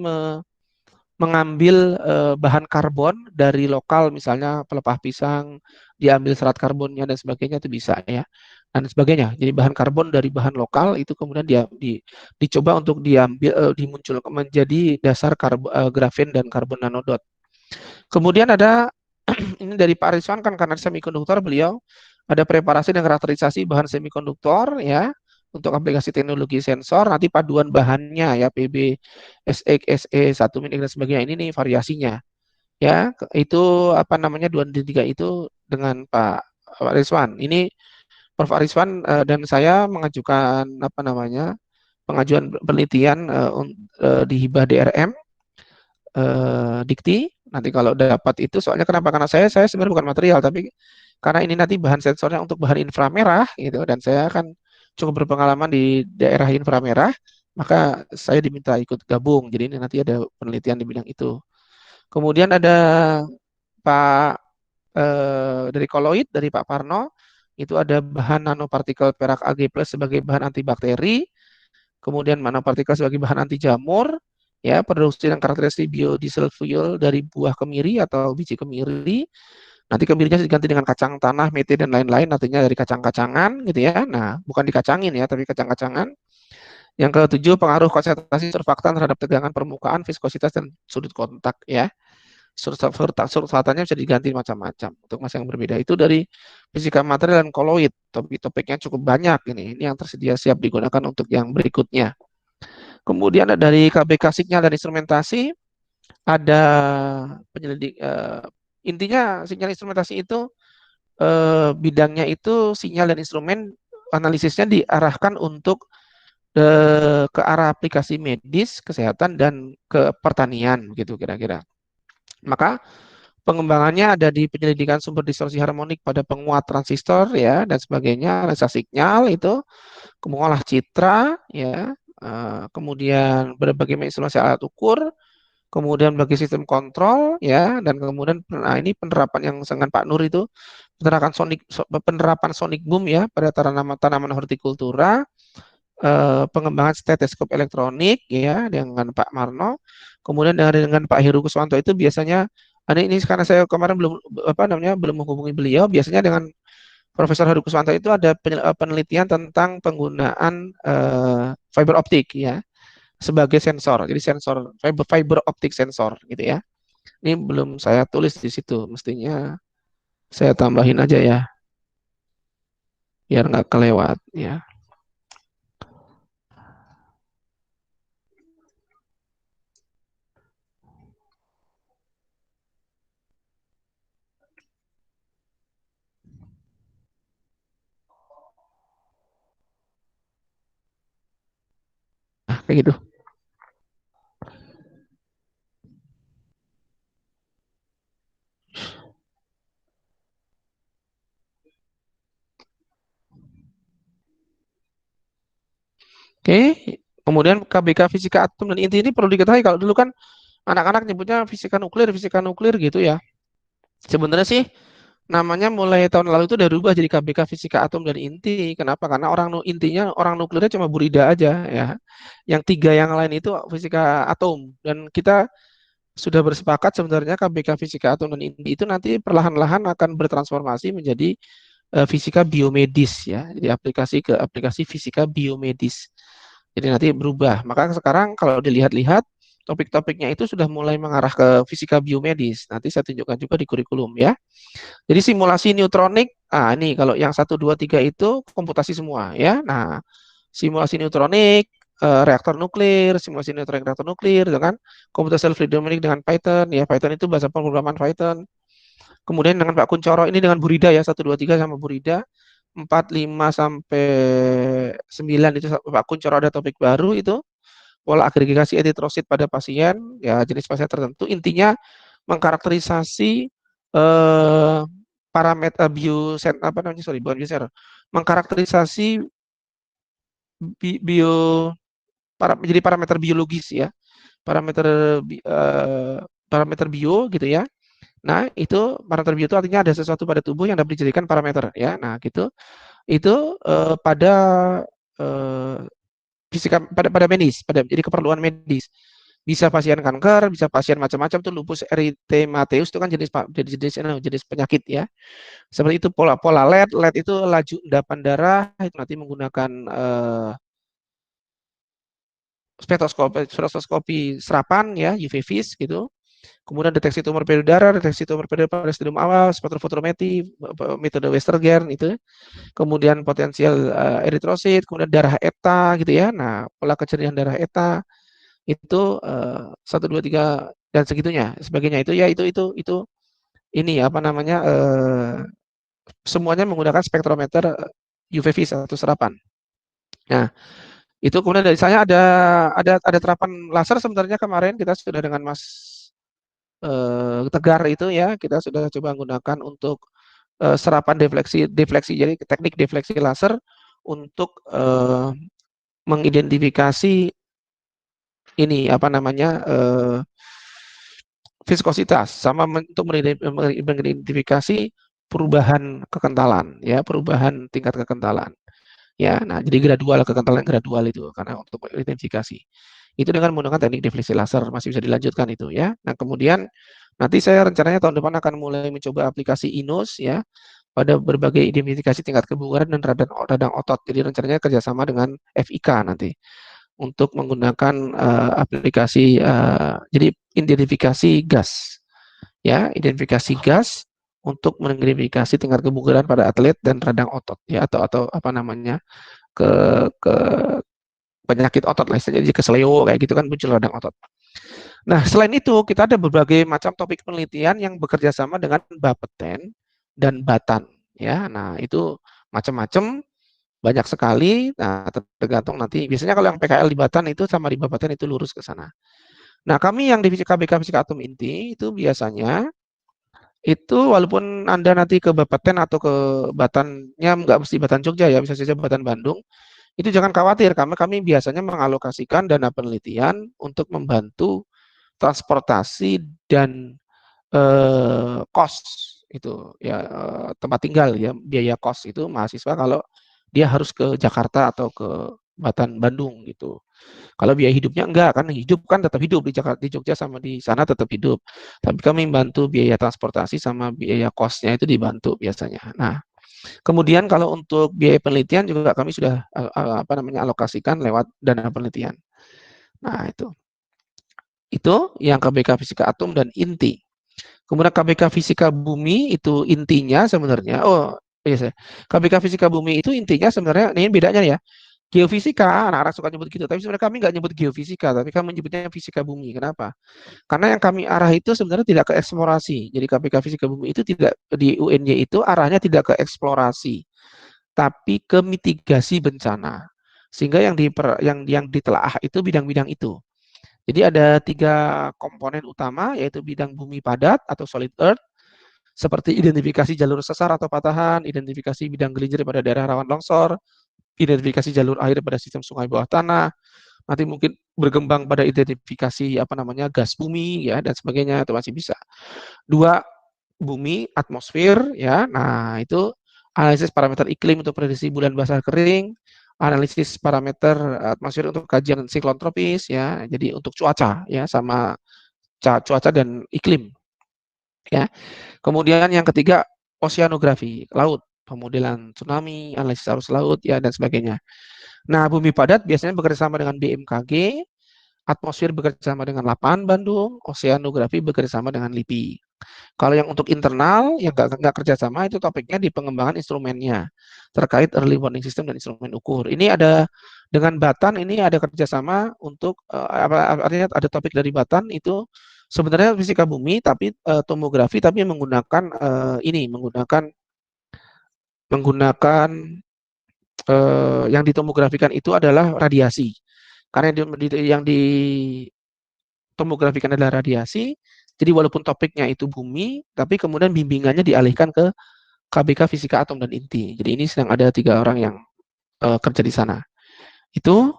G: mengambil bahan karbon dari lokal, misalnya pelepah pisang, diambil serat karbonnya dan sebagainya, itu bisa ya, dan sebagainya. Jadi bahan karbon dari bahan lokal itu kemudian dicoba untuk diambil, dimunculkan menjadi dasar grafen dan karbon nanodot. Kemudian ada ini dari Pak Rizwan kan karena semikonduktor beliau ada preparasi dan karakterisasi bahan semikonduktor ya untuk aplikasi teknologi sensor, nanti paduan bahannya ya PB, SX, SE, 1 mili dan sebagainya, ini nih variasinya ya. Itu apa namanya 2 dan 3 itu dengan Pak Rizwan. Ini Prof. Ariswan dan saya mengajukan apa namanya pengajuan penelitian di hibah DRM Dikti. Nanti kalau dapat itu, soalnya kenapa? Karena saya sebenarnya bukan material, tapi karena ini nanti bahan sensornya untuk bahan inframerah gitu, dan saya kan cukup berpengalaman di daerah inframerah, maka saya diminta ikut gabung. Jadi ini nanti ada penelitian di bidang itu. Kemudian ada Pak dari koloid dari Pak Parno, itu ada bahan nanopartikel perak Ag+ sebagai bahan antibakteri, kemudian nanopartikel sebagai bahan anti jamur, ya, produksi dan karakteristik biodiesel fuel dari buah kemiri atau biji kemiri. Nanti kemirinya diganti dengan kacang tanah, mete dan lain-lain, nantinya dari kacang-kacangan gitu ya. Nah, bukan dikacangin ya, tapi kacang-kacangan. Yang ketujuh, pengaruh konsentrasi surfaktan terhadap tegangan permukaan, viskositas dan sudut kontak ya. Surfatannya bisa diganti macam-macam untuk masa yang berbeda. Itu dari fisika material dan koloid. Topik-topiknya cukup banyak ini. Ini yang tersedia siap digunakan untuk yang berikutnya. Kemudian ada dari KBK sinyal dan instrumentasi, ada penyelidik. Intinya sinyal instrumentasi itu bidangnya itu sinyal dan instrumen, analisisnya diarahkan untuk ke arah aplikasi medis, kesehatan, dan ke pertanian gitu kira-kira. Maka pengembangannya ada di penyelidikan sumber distorsi harmonik pada penguat transistor ya dan sebagainya, analisa sinyal itu, mengolah citra ya, kemudian berbagai mengisolasi alat ukur, kemudian bagi sistem kontrol ya, dan kemudian ini penerapan yang dengan Pak Nur itu penerapan sonic boom ya pada tanaman hortikultura, pengembangan stetoskop elektronik ya dengan Pak Marno, kemudian dengan Pak Heru Kuswanto itu biasanya ini karena saya kemarin belum menghubungi beliau, biasanya dengan Profesor Heru Kuswanto itu ada penelitian tentang penggunaan fiber optik ya sebagai sensor, jadi sensor fiber optik sensor gitu ya. Ini belum saya tulis di situ, mestinya saya tambahin aja ya biar nggak kelewat ya. Nah, kayak gitu. Oke, kemudian KBK fisika atom dan inti ini perlu diketahui, kalau dulu kan anak-anak nyebutnya fisika nuklir gitu ya. Sebenarnya sih namanya mulai tahun lalu itu udah berubah jadi KBK fisika atom dan inti. Kenapa? Karena intinya orang nuklirnya cuma Burida aja ya. Yang 3 yang lain itu fisika atom, dan kita sudah bersepakat sebenarnya KBK fisika atom dan inti itu nanti perlahan-lahan akan bertransformasi menjadi fisika biomedis ya. Jadi aplikasi fisika biomedis. Jadi nanti berubah. Maka sekarang kalau dilihat-lihat topik-topiknya itu sudah mulai mengarah ke fisika biomedis. Nanti saya tunjukkan juga di kurikulum ya. Jadi simulasi neutronik, ini kalau yang 1, 2, 3 itu komputasi semua ya. Nah, simulasi neutronik, reaktor nuklir, simulasi neutronik reaktor nuklir dengan computational fluid dynamics dengan Python ya. Python itu bahasa pemrograman Python. Kemudian dengan Pak Kuncoro ini dengan Burida ya, 1, 2, 3 sama Burida. 4, 5 sampai 9 itu Pak Kuncoro ada topik baru itu pola agregasi eritrosit pada pasien ya, jenis pasien tertentu. Intinya mengkarakterisasi parameter mengkarakterisasi jadi parameter biologis ya, parameter bio gitu ya. Nah, itu parameter bio itu artinya ada sesuatu pada tubuh yang dapat dijadikan parameter ya. Nah, gitu. Itu pada fisika pada medis, jadi keperluan medis. Bisa pasien kanker, bisa pasien macam-macam tuh, lupus erythematosus itu kan jenis penyakit ya. Seperti itu pola LED itu laju endapan darah, itu nanti menggunakan spektroskopi serapan ya, UV vis gitu. Kemudian deteksi tumor payudara, deteksi tumor payudara pada stadium awal, spektrofotometri, metode Westergern itu. Kemudian potensial eritrosit, kemudian darah ETA gitu ya. Nah, pola keceriaan darah ETA itu 1 2 3 dan segitunya sebagainya itu ya itu ini apa namanya semuanya menggunakan spektrometer UV-Vis atau serapan. Nah, itu kemudian dari saya ada terapan laser sebenarnya kemarin kita sudah dengan Mas Tegar itu ya, kita sudah coba menggunakan untuk serapan defleksi jadi teknik defleksi laser untuk mengidentifikasi ini apa namanya viskositas sama untuk mengidentifikasi perubahan kekentalan ya, perubahan tingkat kekentalan. Ya, nah jadi kekentalan gradual itu karena untuk identifikasi. Itu dengan menggunakan teknik defleksi laser masih bisa dilanjutkan itu ya. Nah, kemudian nanti saya rencananya tahun depan akan mulai mencoba aplikasi INOS ya pada berbagai identifikasi tingkat kebugaran dan radang otot. Jadi rencananya kerjasama dengan FIK nanti untuk menggunakan aplikasi jadi identifikasi gas ya, identifikasi gas untuk mengidentifikasi tingkat kebugaran pada atlet dan radang otot ya atau apa namanya ke penyakit otot lah istilahnya, jadi keseleo kayak gitu kan muncul radang otot. Nah, selain itu kita ada berbagai macam topik penelitian yang bekerja sama dengan Bapeten dan Batan ya. Nah, itu macam-macam banyak sekali. Nah, tergantung nanti biasanya kalau yang PKL di Batan itu sama di Bapeten itu lurus ke sana. Nah, kami yang divisi KBK Fisika Atom Inti itu biasanya itu walaupun Anda nanti ke Bapeten atau ke Batannya nggak mesti Batan Jogja ya, bisa saja Batan Bandung, itu jangan khawatir karena kami biasanya mengalokasikan dana penelitian untuk membantu transportasi dan kos itu ya tempat tinggal ya, biaya kos itu mahasiswa kalau dia harus ke Jakarta atau ke Batan Bandung gitu. Kalau biaya hidupnya enggak, kan hidup kan tetap hidup di Jakarta, di Jogja sama di sana tetap hidup. Tapi kami membantu biaya transportasi sama biaya kosnya itu dibantu biasanya. Nah, kemudian kalau untuk biaya penelitian juga kami sudah apa namanya alokasikan lewat dana penelitian. Nah, itu yang KBK Fisika Atom dan Inti. Kemudian KBK Fisika Bumi itu intinya sebenarnya, KBK Fisika Bumi itu intinya sebenarnya, ini bedanya ya, geofisika, anak-anak suka nyebut gitu, tapi sebenarnya kami nggak nyebut geofisika, tapi kami menyebutnya fisika bumi. Kenapa? Karena yang kami arah itu sebenarnya tidak ke eksplorasi. Jadi KBK Fisika Bumi itu tidak di UNY itu arahnya tidak ke eksplorasi, tapi ke mitigasi bencana. Sehingga yang ditelaah itu bidang-bidang itu. Jadi ada 3 komponen utama, yaitu bidang bumi padat atau solid earth, seperti identifikasi jalur sesar atau patahan, identifikasi bidang gelinjer pada daerah rawan longsor, identifikasi jalur air pada sistem sungai bawah tanah, nanti mungkin berkembang pada identifikasi apa namanya gas bumi ya dan sebagainya itu masih bisa. 2 bumi atmosfer ya. Nah, itu analisis parameter iklim untuk prediksi bulan basah kering, analisis parameter atmosfer untuk kajian siklon tropis ya. Jadi untuk cuaca ya sama cuaca dan iklim ya. Kemudian yang ketiga oceanografi, laut, pemodelan tsunami, analisis arus laut ya dan sebagainya. Nah, bumi padat biasanya bekerjasama dengan BMKG, atmosfer bekerjasama dengan Lapan Bandung, oceanografi bekerjasama dengan LIPI. Kalau yang untuk internal yang nggak kerjasama itu topiknya di pengembangan instrumennya terkait early warning system dan instrumen ukur. Ini ada dengan Batan ini ada kerjasama untuk artinya ada topik dari Batan itu sebenarnya fisika bumi tapi tomografi tapi menggunakan menggunakan yang ditomografikan itu adalah radiasi. Karena yang ditomografikan adalah radiasi, jadi walaupun topiknya itu bumi, tapi kemudian bimbingannya dialihkan ke KBK Fisika Atom dan Inti. Jadi ini sedang ada 3 orang yang kerja di sana. Itu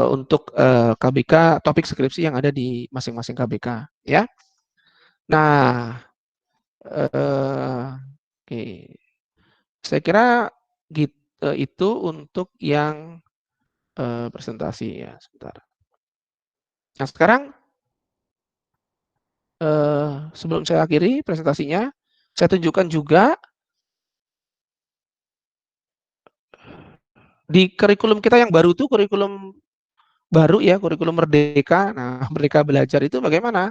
G: untuk KBK topik skripsi yang ada di masing-masing KBK, ya. Nah, oke. Saya kira itu untuk yang presentasi ya sebentar. Nah sekarang sebelum saya akhiri presentasinya, saya tunjukkan juga di kurikulum kita yang baru itu kurikulum baru ya, kurikulum Merdeka. Nah Merdeka Belajar itu bagaimana?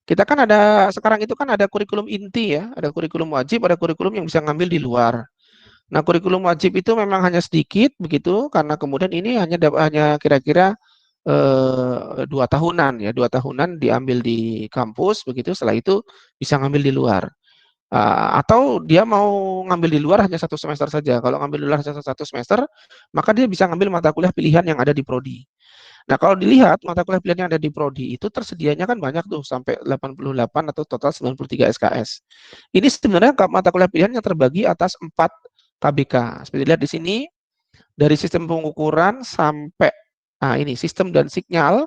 G: Kita kan ada sekarang itu kan ada kurikulum inti ya, ada kurikulum wajib, ada kurikulum yang bisa ngambil di luar. Nah, kurikulum wajib itu memang hanya sedikit begitu, karena kemudian ini hanya kira-kira 2 tahunan ya, 2 tahunan diambil di kampus begitu. Setelah itu bisa ngambil di luar. Atau dia mau ngambil di luar hanya 1 semester saja. Kalau ngambil di luar hanya 1 semester, maka dia bisa ngambil mata kuliah pilihan yang ada di prodi. Nah, kalau dilihat mata kuliah pilihan yang ada di prodi itu tersedianya kan banyak tuh, sampai 88 atau total 93 SKS. Ini sebenarnya mata kuliah pilihan yang terbagi atas 4 KBK. Seperti lihat di sini, dari sistem pengukuran sampai ini sistem dan sinyal,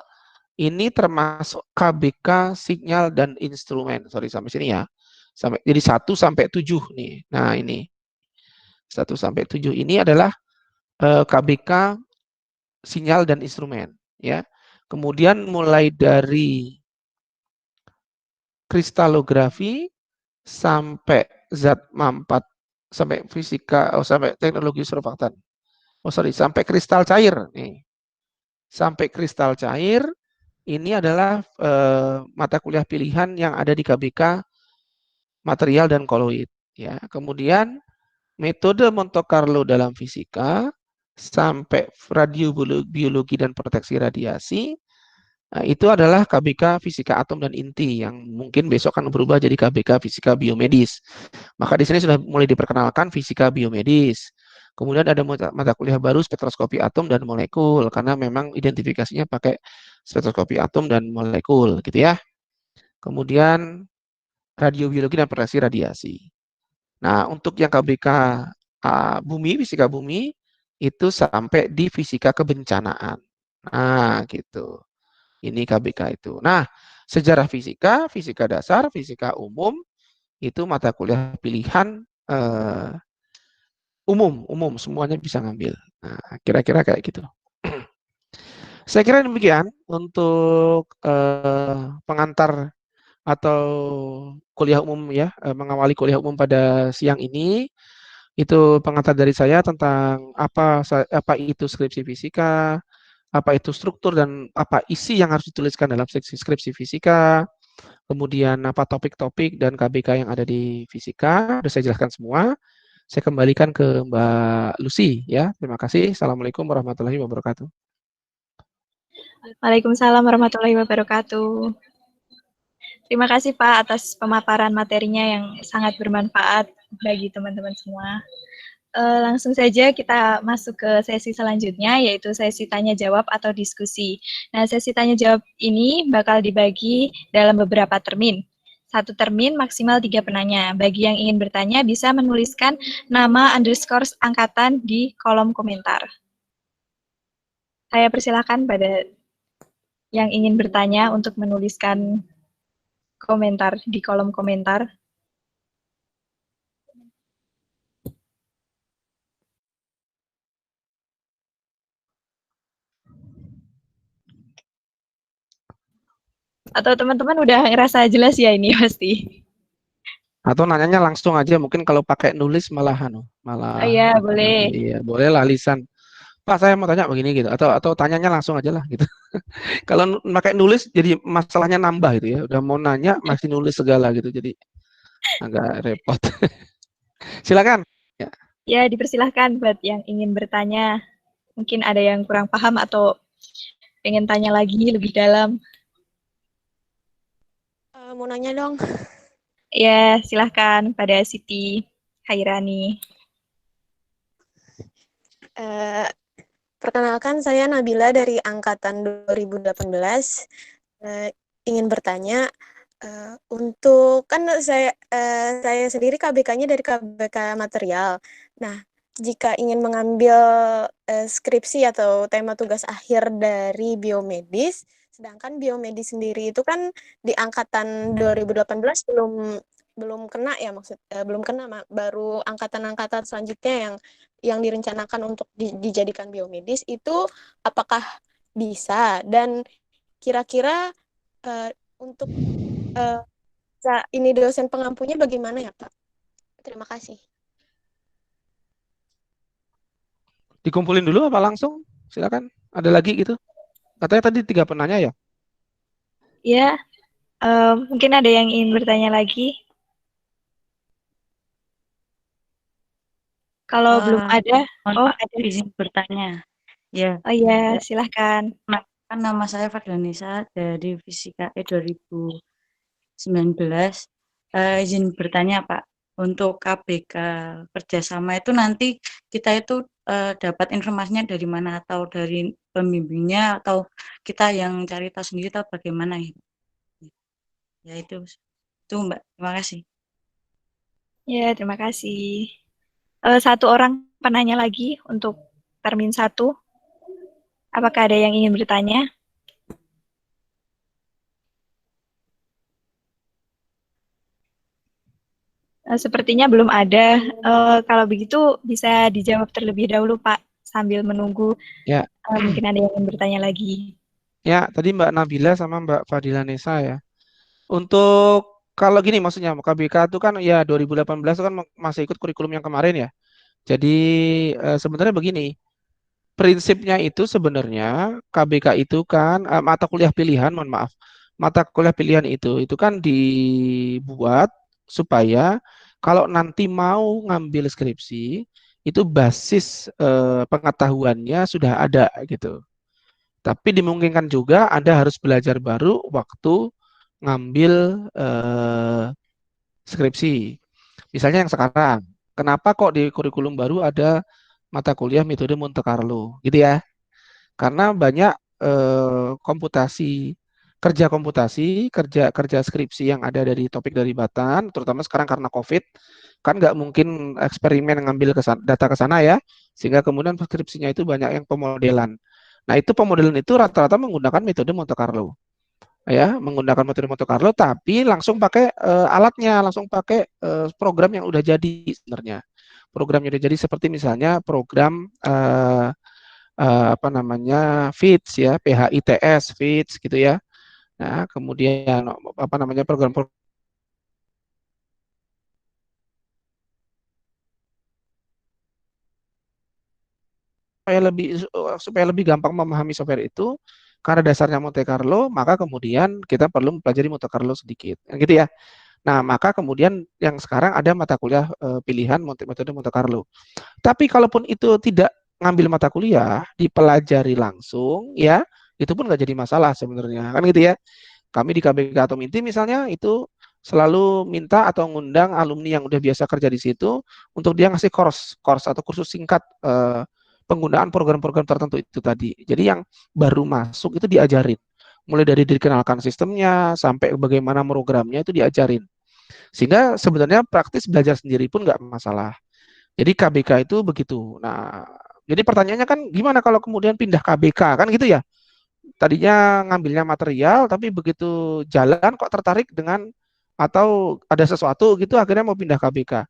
G: ini termasuk KBK sinyal dan instrumen. Sorry, sampai sini ya. Jadi 1 sampai 7 nih. Nah, ini 1 sampai 7 ini adalah KBK sinyal dan instrumen ya. Kemudian mulai dari kristalografi sampai zat mampat, sampai fisika, sampai teknologi surfaktan. Sampai kristal cair nih. Sampai kristal cair ini adalah mata kuliah pilihan yang ada di KBK material dan koloid ya. Kemudian metode Monte Carlo dalam fisika sampai radiobiologi dan proteksi radiasi, itu adalah KBK fisika atom dan inti yang mungkin besok akan berubah jadi KBK fisika biomedis. Maka di sini sudah mulai diperkenalkan fisika biomedis. Kemudian ada mata kuliah baru spektroskopi atom dan molekul, karena memang identifikasinya pakai spektroskopi atom dan molekul gitu ya. Kemudian radiobiologi dan proteksi radiasi. Nah, untuk yang KBK bumi, fisika bumi, itu sampai di fisika kebencanaan. Nah, gitu. Ini KBK itu. Nah, sejarah fisika, fisika dasar, fisika umum, itu mata kuliah pilihan umum, semuanya bisa ngambil. Nah, kira-kira kayak gitu. Saya kira demikian untuk pengantar atau kuliah umum ya, mengawali kuliah umum pada siang ini. Itu pengantar dari saya tentang apa itu skripsi fisika, apa itu struktur dan apa isi yang harus dituliskan dalam skripsi fisika, kemudian apa topik-topik dan KBK yang ada di fisika. Sudah saya jelaskan semua. Saya kembalikan ke Mbak Lucy ya. Terima kasih. Assalamualaikum warahmatullahi wabarakatuh.
A: Waalaikumsalam warahmatullahi wabarakatuh. Terima kasih Pak atas pemaparan materinya yang sangat bermanfaat bagi teman-teman semua. Langsung saja kita masuk ke sesi selanjutnya, yaitu sesi tanya jawab atau diskusi. Nah, sesi tanya jawab ini bakal dibagi dalam beberapa termin. 1 termin maksimal 3 penanya. Bagi yang ingin bertanya bisa menuliskan nama _ angkatan di kolom komentar. Saya persilakan pada yang ingin bertanya untuk menuliskan komentar di kolom komentar. Atau teman-teman udah ngerasa jelas ya ini pasti?
G: Atau nanyanya langsung aja, mungkin kalau pakai nulis malah
A: Oh iya, boleh.
G: Iya, boleh lah lisan. Pak, saya mau tanya begini gitu, atau tanyanya langsung aja lah gitu. Kalau pakai nulis jadi masalahnya nambah gitu ya. Udah mau nanya masih nulis segala gitu, jadi agak repot. Silakan. Ya.
A: Ya, dipersilahkan buat yang ingin bertanya. Mungkin ada yang kurang paham atau pengen tanya lagi lebih dalam.
D: Mau nanya dong.
A: Ya, silahkan pada Siti Hairani.
D: Perkenalkan, saya Nabila dari angkatan 2018. Ingin bertanya, untuk kan saya sendiri KBK-nya dari KBK material. Nah, jika ingin mengambil skripsi atau tema tugas akhir dari biomedis, sedangkan biomedis sendiri itu kan di angkatan 2018 belum kena ya, belum kena, baru angkatan-angkatan selanjutnya yang direncanakan untuk dijadikan biomedis itu apakah bisa, dan kira-kira untuk ini dosen pengampunya bagaimana ya Pak? Terima kasih.
G: Dikumpulin dulu apa langsung? Silakan. Ada lagi gitu? Katanya tadi 3 penanya ya?
A: Ya, Mungkin ada yang ingin bertanya lagi? Kalau belum ada, ada.
C: Izin bertanya. Ya.
A: Oh iya, silahkan.
C: Kan nama saya Fadlanisa dari Fisika E 2019. Izin bertanya Pak, untuk KBK kerjasama itu nanti kita itu dapat informasinya dari mana, atau dari pembimbingnya, atau kita yang cari tahu sendiri, atau bagaimana ya? Ya itu Mbak. Terima kasih.
A: Ya, terima kasih. Satu orang penanya lagi untuk termin 1. Apakah ada yang ingin bertanya? Sepertinya belum ada. Kalau begitu bisa dijawab terlebih dahulu, Pak, sambil menunggu.
G: Ya.
A: Mungkin ada yang ingin bertanya lagi.
G: Ya, tadi Mbak Nabila sama Mbak Fadilanesa ya. Untuk kalau gini maksudnya KBK itu kan ya 2018 itu kan masih ikut kurikulum yang kemarin ya. Jadi sebenarnya begini, prinsipnya itu sebenarnya KBK itu kan mata kuliah pilihan, mohon maaf. Mata kuliah pilihan itu kan dibuat supaya kalau nanti mau ngambil skripsi itu basis pengetahuannya sudah ada gitu. Tapi dimungkinkan juga Anda harus belajar baru waktu ngambil skripsi. Misalnya yang sekarang, kenapa kok di kurikulum baru ada mata kuliah metode Monte Carlo, gitu ya? Karena banyak kerja skripsi yang ada dari topik dari Batan, terutama sekarang karena COVID, kan nggak mungkin eksperimen ngambil data ke sana ya, sehingga kemudian skripsinya itu banyak yang pemodelan. Nah, itu pemodelan itu rata-rata menggunakan metode Monte Carlo. Ya, menggunakan metode Monte Carlo tapi langsung pakai alatnya, langsung pakai program yang udah jadi sebenarnya. Programnya udah jadi seperti misalnya program apa namanya FITS ya, PHITS, FITS gitu ya. Nah, kemudian apa namanya program supaya lebih gampang memahami software itu karena dasarnya Monte Carlo, maka kemudian kita perlu mempelajari Monte Carlo sedikit, gitu ya. Nah, maka kemudian yang sekarang ada mata kuliah pilihan metode Monte Carlo. Tapi kalaupun itu tidak ngambil mata kuliah, dipelajari langsung, ya, itu pun nggak jadi masalah sebenarnya, kan gitu ya. Kami di KBK atau Minti misalnya itu selalu minta atau ngundang alumni yang udah biasa kerja di situ untuk dia ngasih course atau kursus singkat penggunaan program-program tertentu itu tadi. Jadi yang baru masuk itu diajarin. Mulai dari dikenalkan sistemnya sampai bagaimana programnya itu diajarin. Sehingga sebenarnya praktis belajar sendiri pun nggak masalah. Jadi KBK itu begitu. Nah, jadi pertanyaannya kan gimana kalau kemudian pindah KBK kan gitu ya? Tadinya ngambilnya material, tapi begitu jalan kok tertarik dengan atau ada sesuatu gitu akhirnya mau pindah KBK.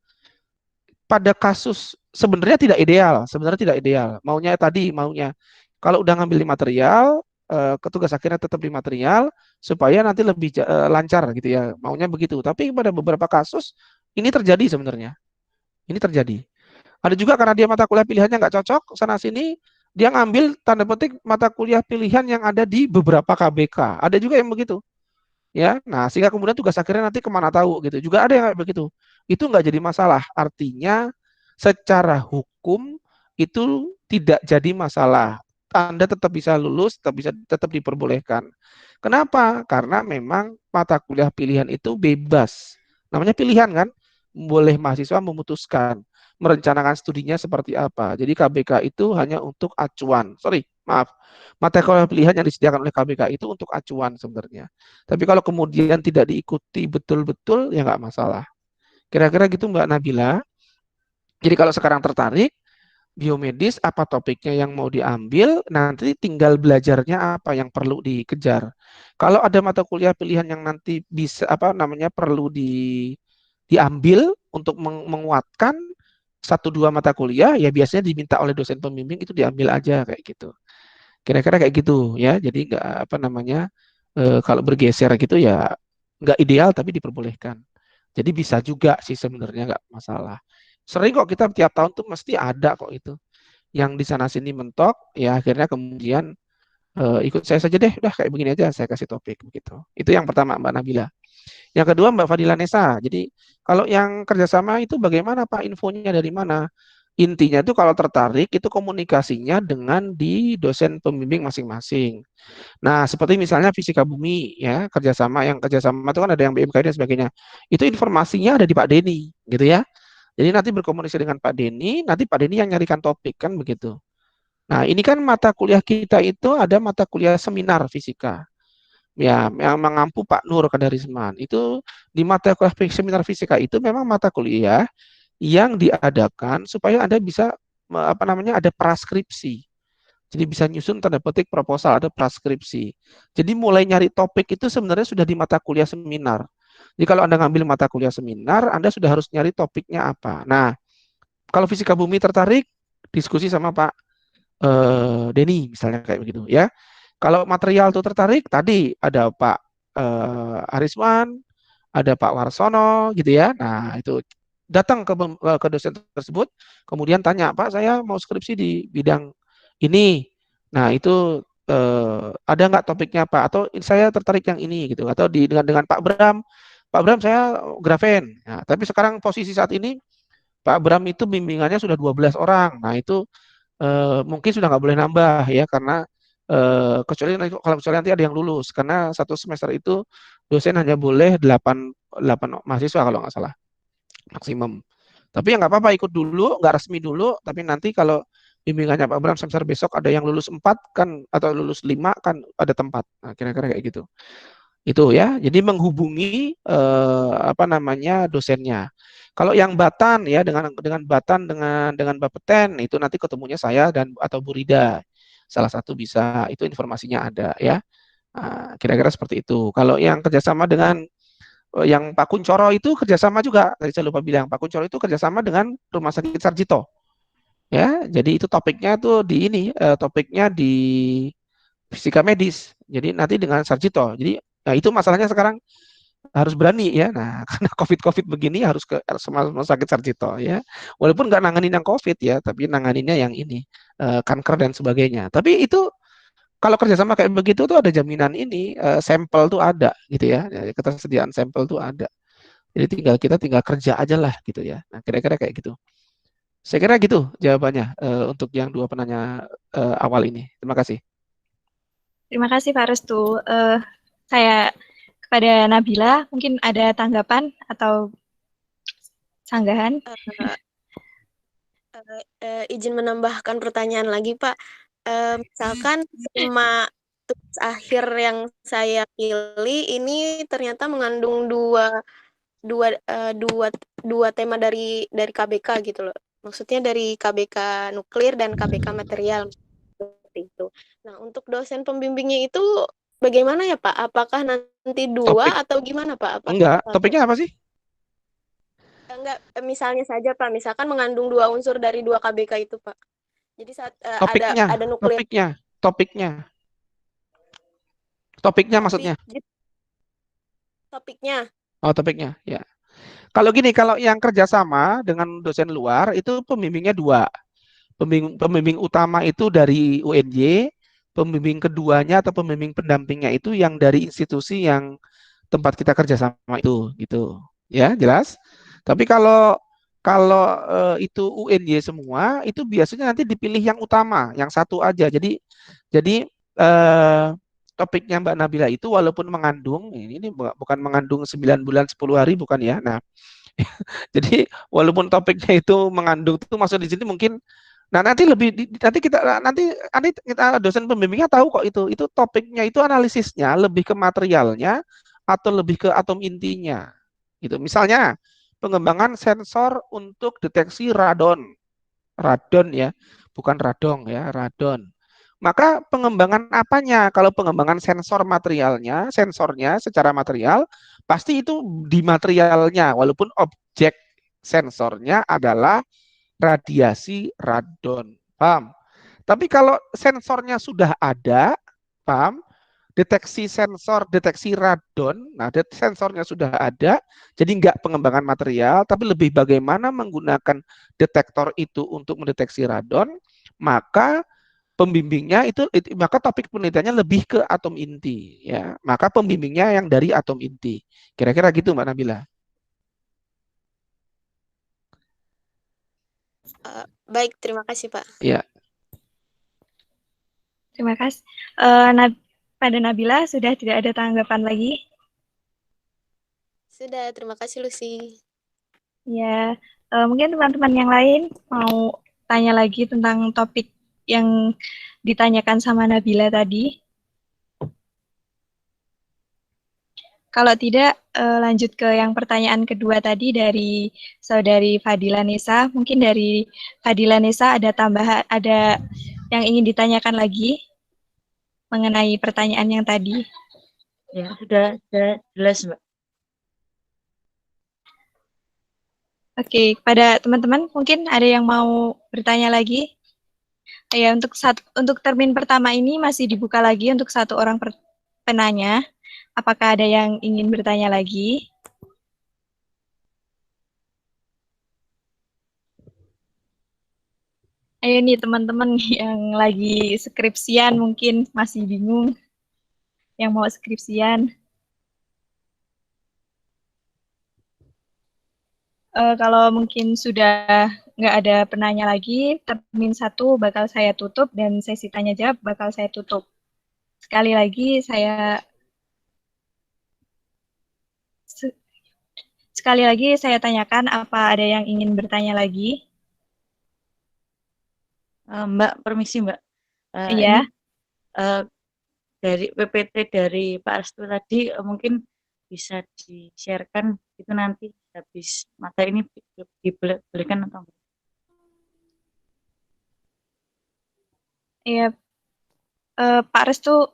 G: Pada kasus sebenarnya tidak ideal, maunya kalau udah ngambil di material, petugas akhirnya tetap di material supaya nanti lebih lancar gitu ya, maunya begitu. Tapi pada beberapa kasus ini terjadi sebenarnya, ini terjadi. Ada juga karena dia mata kuliah pilihannya nggak cocok sana sini, dia ngambil tanda petik mata kuliah pilihan yang ada di beberapa KBK. Ada juga yang begitu. Ya, nah sehingga kemudian tugas akhirnya nanti kemana tahu gitu. Juga ada yang kayak begitu. Itu nggak jadi masalah. Artinya secara hukum itu tidak jadi masalah. Anda tetap bisa lulus, tetap diperbolehkan. Kenapa? Karena memang mata kuliah pilihan itu bebas. Namanya pilihan kan, boleh mahasiswa memutuskan merencanakan studinya seperti apa. Jadi KBK itu hanya untuk acuan. Maaf. Mata kuliah pilihan yang disediakan oleh KBK itu untuk acuan sebenarnya. Tapi kalau kemudian tidak diikuti betul-betul, ya nggak masalah. Kira-kira gitu Mbak Nabila. Jadi kalau sekarang tertarik, biomedis apa topiknya yang mau diambil, nanti tinggal belajarnya apa yang perlu dikejar. Kalau ada mata kuliah pilihan yang nanti bisa perlu diambil untuk menguatkan satu dua mata kuliah, ya biasanya diminta oleh dosen pembimbing itu diambil aja kayak gitu. Kira-kira kayak gitu ya. Jadi nggak kalau bergeser gitu ya nggak ideal tapi diperbolehkan. Jadi bisa juga sih sebenarnya nggak masalah. Sering kok kita tiap tahun tuh mesti ada kok itu yang di sana sini mentok ya akhirnya kemudian ikut saya saja deh, udah kayak begini aja saya kasih topik begitu. Itu yang pertama Mbak Nabila. Yang kedua Mbak Fadila Nesa. Jadi kalau yang kerjasama itu bagaimana Pak, infonya dari mana? Intinya itu kalau tertarik itu komunikasinya dengan di dosen pembimbing masing-masing. Nah, seperti misalnya fisika bumi ya, kerjasama itu kan ada yang BMKG dan sebagainya. Itu informasinya ada di Pak Denny, gitu ya. Jadi nanti berkomunikasi dengan Pak Denny, nanti Pak Denny yang nyarikan topik kan begitu. Nah, ini kan mata kuliah kita itu ada mata kuliah seminar fisika. Ya, yang mengampu Pak Nur Kadarisman. Itu di mata kuliah seminar fisika itu memang mata kuliah yang diadakan supaya Anda bisa ada praskripsi. Jadi bisa nyusun tanda petik proposal, ada praskripsi. Jadi mulai nyari topik itu sebenarnya sudah di mata kuliah seminar. Jadi kalau Anda ngambil mata kuliah seminar, Anda sudah harus nyari topiknya apa. Nah, kalau fisika bumi tertarik, diskusi sama Pak Denny misalnya kayak begitu ya. Kalau material tuh tertarik, tadi ada Pak Arisman, ada Pak Warsono gitu ya. Nah, itu datang ke dosen tersebut, kemudian tanya, Pak, saya mau skripsi di bidang ini. Nah, itu ada nggak topiknya, Pak? Atau saya tertarik yang ini gitu. Atau dengan Pak Bram saya grafen. Nah, tapi sekarang posisi saat ini Pak Bram itu bimbingannya sudah 12 orang. Nah, itu mungkin sudah nggak boleh nambah ya karena kecuali nanti ada yang lulus karena satu semester itu dosen hanya boleh 8 mahasiswa kalau nggak salah maksimum. Tapi ya nggak apa-apa ikut dulu, nggak resmi dulu, tapi nanti kalau bimbingannya Pak Bram semester besok ada yang lulus 4 kan atau lulus 5 kan ada tempat. Nah, kira-kira kayak gitu. Itu ya. Jadi menghubungi dosennya. Kalau yang Batan ya dengan Batan dengan Bapeten itu nanti ketemunya saya dan atau Bu Rida. Salah satu bisa itu informasinya ada ya. Nah, kira-kira seperti itu. Kalau yang kerjasama dengan yang Pak Kuncoro itu kerjasama juga. Tadi saya lupa bilang Pak Kuncoro itu kerjasama dengan Rumah Sakit Sarjito. Ya, jadi itu topiknya tuh topiknya di fisika medis. Jadi nanti dengan Sarjito. Jadi nah itu masalahnya sekarang harus berani ya. Nah, karena COVID begini harus ke rumah sakit Sarjito ya. Walaupun nggak nanganin yang COVID ya, tapi nanganinnya yang ini kanker dan sebagainya. Tapi itu kalau kerjasama kayak begitu tuh ada jaminan ini sampel tuh ada gitu ya. Ketersediaan sampel tuh ada. Jadi kita tinggal kerja aja lah gitu ya. Nah, kira-kira kayak gitu. Saya kira gitu jawabannya untuk yang dua penanya awal ini. Terima kasih.
A: Terima kasih Pak Restu. Saya kepada Nabila, mungkin ada tanggapan atau sanggahan?
D: Izin menambahkan pertanyaan lagi, Pak. Misalkan tema tugas akhir yang saya pilih ini ternyata mengandung dua tema dari KBK gitu loh. Maksudnya dari KBK nuklir dan KBK material seperti itu. Nah, untuk dosen pembimbingnya itu bagaimana ya, Pak? Apakah nanti dua atau gimana, Pak?
G: Enggak, topiknya apa sih?
D: Enggak, misalnya saja, Pak. Misalkan mengandung dua unsur dari dua KBK itu, Pak. Jadi saat ada nuklir.
G: Topiknya maksudnya.
D: Topiknya.
G: Oh, topiknya, ya. Kalau gini, kalau yang kerjasama dengan dosen luar itu pembimbingnya dua. Pembimbing utama itu dari UNJ, pembimbing keduanya atau pembimbing pendampingnya itu yang dari institusi yang tempat kita kerjasama itu, gitu. Ya, jelas. Tapi kalau itu UNJ semua, itu biasanya nanti dipilih yang utama, yang satu aja. Jadi topiknya Mbak Nabila itu walaupun mengandung, ini bukan mengandung 9 bulan 10 hari, bukan ya. Nah, jadi walaupun topiknya itu mengandung itu maksud di sini mungkin nanti kita dosen pembimbingnya tahu kok itu topiknya itu analisisnya lebih ke materialnya atau lebih ke atom intinya. Gitu. Misalnya pengembangan sensor untuk deteksi radon. Radon ya, bukan radong ya, radon. Maka pengembangan apanya? Kalau pengembangan sensornya secara material, pasti itu di materialnya, walaupun objek sensornya adalah radiasi radon. Paham? Tapi kalau sensornya sudah ada, paham? Deteksi radon, nah sensornya sudah ada, jadi nggak pengembangan material, tapi lebih bagaimana menggunakan detektor itu untuk mendeteksi radon, maka pembimbingnya itu maka topik penelitiannya lebih ke atom inti ya. Maka pembimbingnya yang dari atom inti. Kira-kira gitu Mbak Nabila.
D: Baik, terima kasih Pak.
G: Ya.
A: Terima kasih. Pada Nabila sudah tidak ada tanggapan lagi?
D: Sudah, terima kasih Lucy.
A: Ya, mungkin teman-teman yang lain mau tanya lagi tentang topik yang ditanyakan sama Nabila tadi. Kalau tidak, lanjut ke yang pertanyaan kedua tadi dari Saudari Fadila Nisa. Mungkin dari Fadila Nisa ada tambahan, ada yang ingin ditanyakan lagi mengenai pertanyaan yang tadi.
C: Ya, sudah jelas, Mbak.
A: Oke, kepada teman-teman mungkin ada yang mau bertanya lagi. Ya, untuk termin pertama ini masih dibuka lagi untuk satu orang penanya. Apakah ada yang ingin bertanya lagi? Ayo nih teman-teman yang lagi skripsian mungkin masih bingung, yang mau skripsian. Kalau mungkin sudah nggak ada penanya lagi, termin 1 bakal saya tutup dan sesi tanya jawab bakal saya tutup. Sekali lagi saya tanyakan apa ada yang ingin bertanya lagi?
C: Mbak, permisi Mbak.
A: Iya.
C: Ini dari PPT dari Pak Restu tadi mungkin bisa di-sharekan itu nanti habis materi ini diberikan atau enggak?
A: Iya, Pak Restu,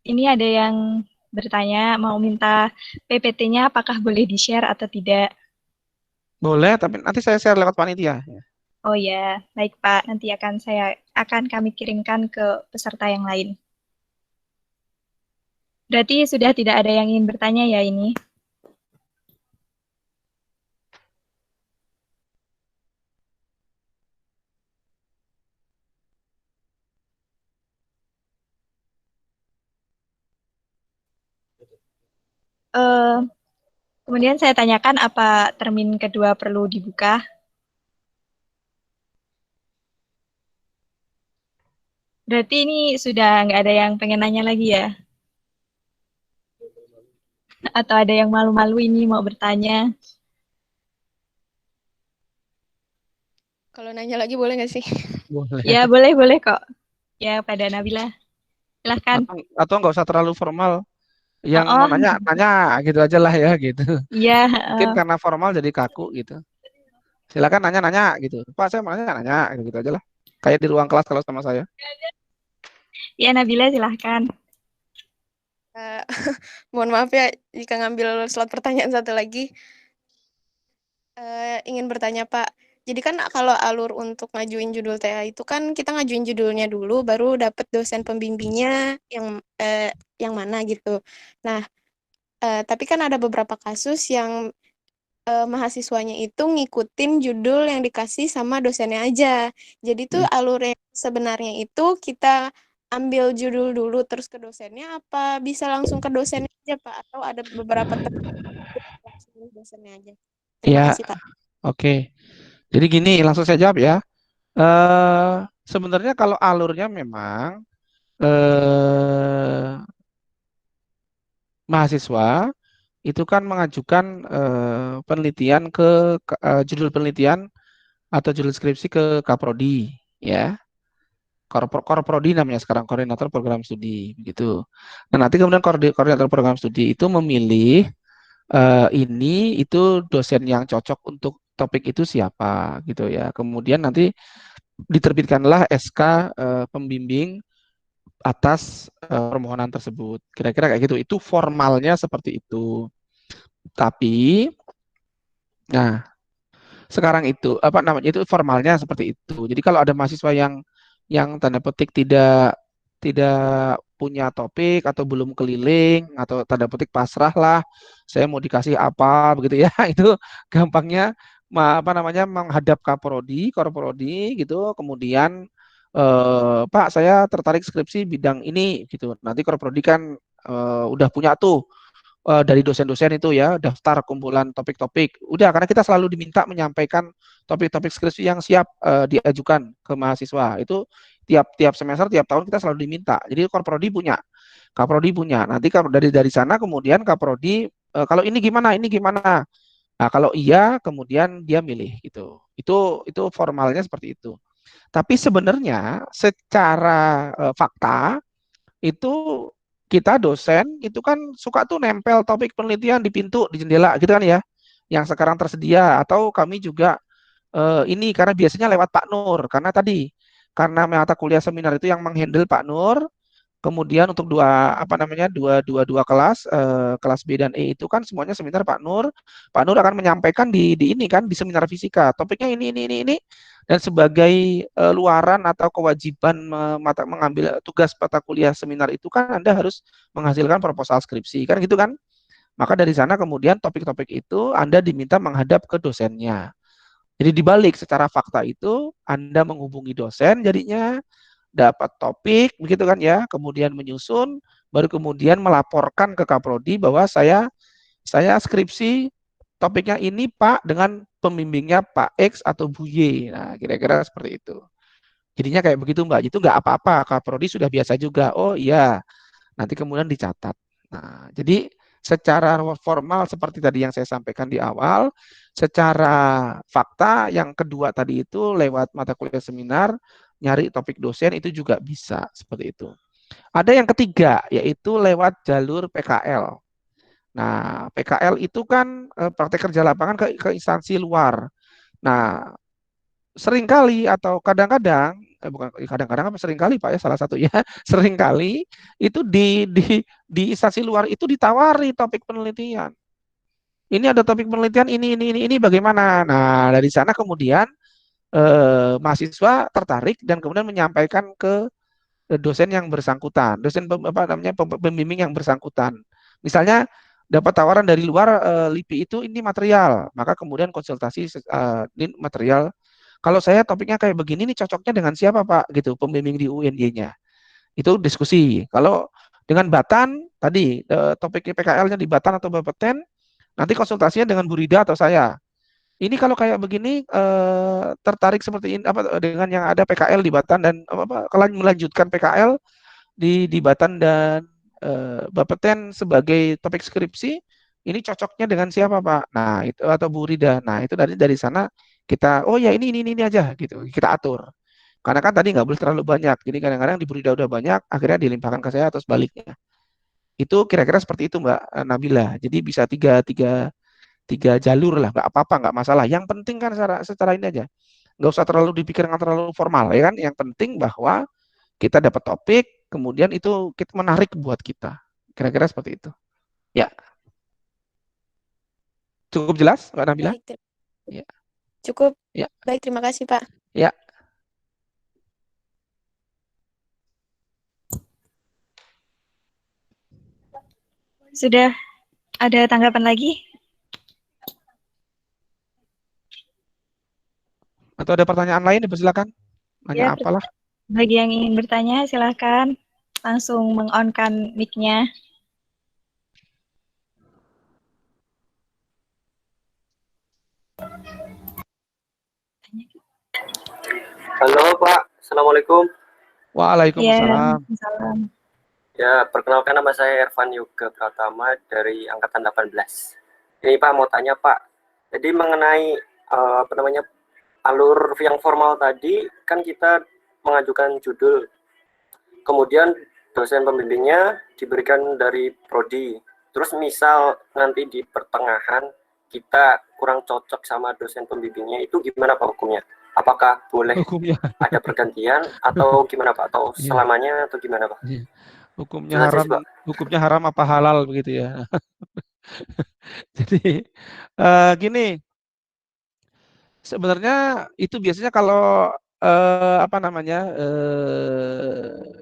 A: ini ada yang bertanya mau minta PPT-nya apakah boleh di-share atau tidak?
G: Boleh, tapi nanti saya share lewat panitia.
A: Oh ya, baik Pak. Nanti akan kami kirimkan ke peserta yang lain. Berarti sudah tidak ada yang ingin bertanya ya ini? Kemudian saya tanyakan apa termin kedua perlu dibuka? Berarti ini sudah nggak ada yang pengen nanya lagi ya? Atau ada yang malu-malu ini mau bertanya?
D: Kalau nanya lagi boleh nggak sih?
G: Boleh.
A: Ya, boleh kok. Ya, pada Nabila. Silahkan.
G: Atau nggak usah terlalu formal. Yang
A: Oh,
G: mau nanya gitu aja lah ya gitu.
A: iya.
G: Mungkin karena formal jadi kaku gitu. Silakan nanya gitu. Pak, saya mau nanya gitu aja lah. Kayak di ruang kelas kalau sama saya.
A: Ya, Nabila silahkan.
D: Mohon maaf ya jika ngambil slot pertanyaan satu lagi. Ingin bertanya Pak, jadi kan kalau alur untuk ngajuin judul TA itu kan kita ngajuin judulnya dulu, baru dapet dosen pembimbingnya yang mana gitu. Nah, tapi kan ada beberapa kasus yang mahasiswanya itu ngikutin judul yang dikasih sama dosennya aja. Jadi tuh alurnya sebenarnya itu kita ambil judul dulu terus ke dosennya, apa bisa langsung ke dosennya aja Pak? Atau ada beberapa langsung ke dosennya aja? Terima
G: Ya,
D: kasih Pak.
G: oke. Jadi gini, langsung saya jawab ya. Sebenarnya kalau alurnya memang mahasiswa itu kan mengajukan penelitian judul penelitian atau judul skripsi ke Kaprodi, ya. Korprodi namanya sekarang, koordinator program studi, begitu. Nah, nanti kemudian koordinator program studi itu memilih itu dosen yang cocok untuk topik itu siapa, gitu ya. Kemudian nanti diterbitkanlah SK pembimbing atas permohonan tersebut. Kira-kira kayak gitu. Itu formalnya seperti itu. Tapi, nah, sekarang itu apa namanya itu formalnya seperti itu. Jadi kalau ada mahasiswa yang tanda petik tidak punya topik atau belum keliling atau tanda petik pasrah lah, saya mau dikasih apa begitu ya, itu gampangnya apa namanya menghadap Korprodi gitu, kemudian Pak, saya tertarik skripsi bidang ini gitu. Nanti kalau prodi kan udah punya tuh dari dosen-dosen itu ya daftar kumpulan topik-topik. Udah, karena kita selalu diminta menyampaikan topik-topik skripsi yang siap diajukan ke mahasiswa. Itu tiap semester, tiap tahun kita selalu diminta. Jadi Kaprodi punya. Nanti kalau dari sana kemudian Kaprodi kalau ini gimana, ini gimana. Nah, kalau iya kemudian dia milih gitu. Itu formalnya seperti itu. Tapi sebenarnya secara fakta itu kita dosen itu kan suka tuh nempel topik penelitian di pintu, di jendela gitu kan ya, yang sekarang tersedia. Atau kami juga ini karena biasanya lewat Pak Nur, karena mata kuliah seminar itu yang menghandle Pak Nur. Kemudian untuk dua kelas, kelas B dan E itu kan semuanya seminar Pak Nur. Pak Nur akan menyampaikan di ini kan di seminar fisika. Topiknya ini. Dan sebagai luaran atau kewajiban mengambil tugas mata kuliah seminar itu kan Anda harus menghasilkan proposal skripsi kan gitu kan. Maka dari sana kemudian topik-topik itu Anda diminta menghadap ke dosennya. Jadi dibalik secara fakta itu Anda menghubungi dosen jadinya dapat topik begitu kan ya, kemudian menyusun, baru kemudian melaporkan ke Kaprodi bahwa saya skripsi topiknya ini Pak dengan pembimbingnya Pak X atau Bu Y. Nah, kira-kira seperti itu. Jadinya kayak begitu Mbak. Itu nggak apa-apa, Kaprodi sudah biasa juga. Oh iya, nanti kemudian dicatat. Nah, jadi secara formal seperti tadi yang saya sampaikan di awal, secara fakta yang kedua tadi itu lewat mata kuliah seminar, nyari topik dosen itu juga bisa seperti itu. Ada yang ketiga yaitu lewat jalur PKL. Nah, PKL itu kan praktek kerja lapangan ke instansi luar. Nah, seringkali atau kadang-kadang bukan kadang-kadang apa seringkali Pak ya salah satunya seringkali itu di instansi luar itu ditawari topik penelitian. Ini ada topik penelitian ini bagaimana? Nah, dari sana kemudian mahasiswa tertarik dan kemudian menyampaikan ke dosen yang bersangkutan, pembimbing yang bersangkutan. Misalnya dapat tawaran dari luar LIPI itu ini material, maka kemudian konsultasi ini material. Kalau saya topiknya kayak begini nih cocoknya dengan siapa Pak gitu, pembimbing di UNY-nya. Itu diskusi. Kalau dengan Batan tadi topik PKL-nya di Batan atau Bapeten, nanti konsultasinya dengan Bu Rida atau saya. Ini kalau kayak begini tertarik seperti ini apa dengan yang ada PKL di Batan dan kalau melanjutkan PKL di Batan dan Bapeten sebagai topik skripsi, ini cocoknya dengan siapa Pak? Nah, itu atau Bu Rida. Nah, itu dari sana kita oh ya ini aja gitu. Kita atur. Karena kan tadi nggak boleh terlalu banyak. Jadi kadang-kadang di Bu Rida udah banyak, akhirnya dilimpahkan ke saya atau sebaliknya. Itu kira-kira seperti itu Mbak Nabila. Jadi bisa tiga jalur lah, nggak apa-apa, nggak masalah. Yang penting kan secara ini aja, nggak usah terlalu dipikirkan terlalu formal ya kan. Yang penting bahwa kita dapat topik, kemudian itu kita menarik buat kita. Kira-kira seperti itu. Ya, cukup jelas Mbak Nabila?
D: Baik,
G: Ya.
D: cukup.
G: Ya.
D: Baik, terima kasih Pak.
G: Ya.
A: Sudah ada tanggapan lagi?
G: Atau ada pertanyaan lain? Silakan. Nanya
A: Ya,
G: apalah.
A: bagi yang ingin bertanya, silakan langsung meng-on-kan mic-nya.
F: Halo Pak, Assalamualaikum.
G: Waalaikumsalam.
F: Ya, perkenalkan nama saya Ervan Yoga Pratama dari Angkatan 18. Ini Pak mau tanya Pak, jadi mengenai alur yang formal tadi, kan kita mengajukan judul, kemudian dosen pembimbingnya diberikan dari prodi, terus misal nanti di pertengahan kita kurang cocok sama dosen pembimbingnya, itu gimana Pak hukumnya? Apakah boleh ada pergantian atau gimana Pak? Atau selamanya atau gimana Pak?
G: Hukumnya haram apa halal begitu ya. Jadi gini, sebenarnya itu biasanya kalau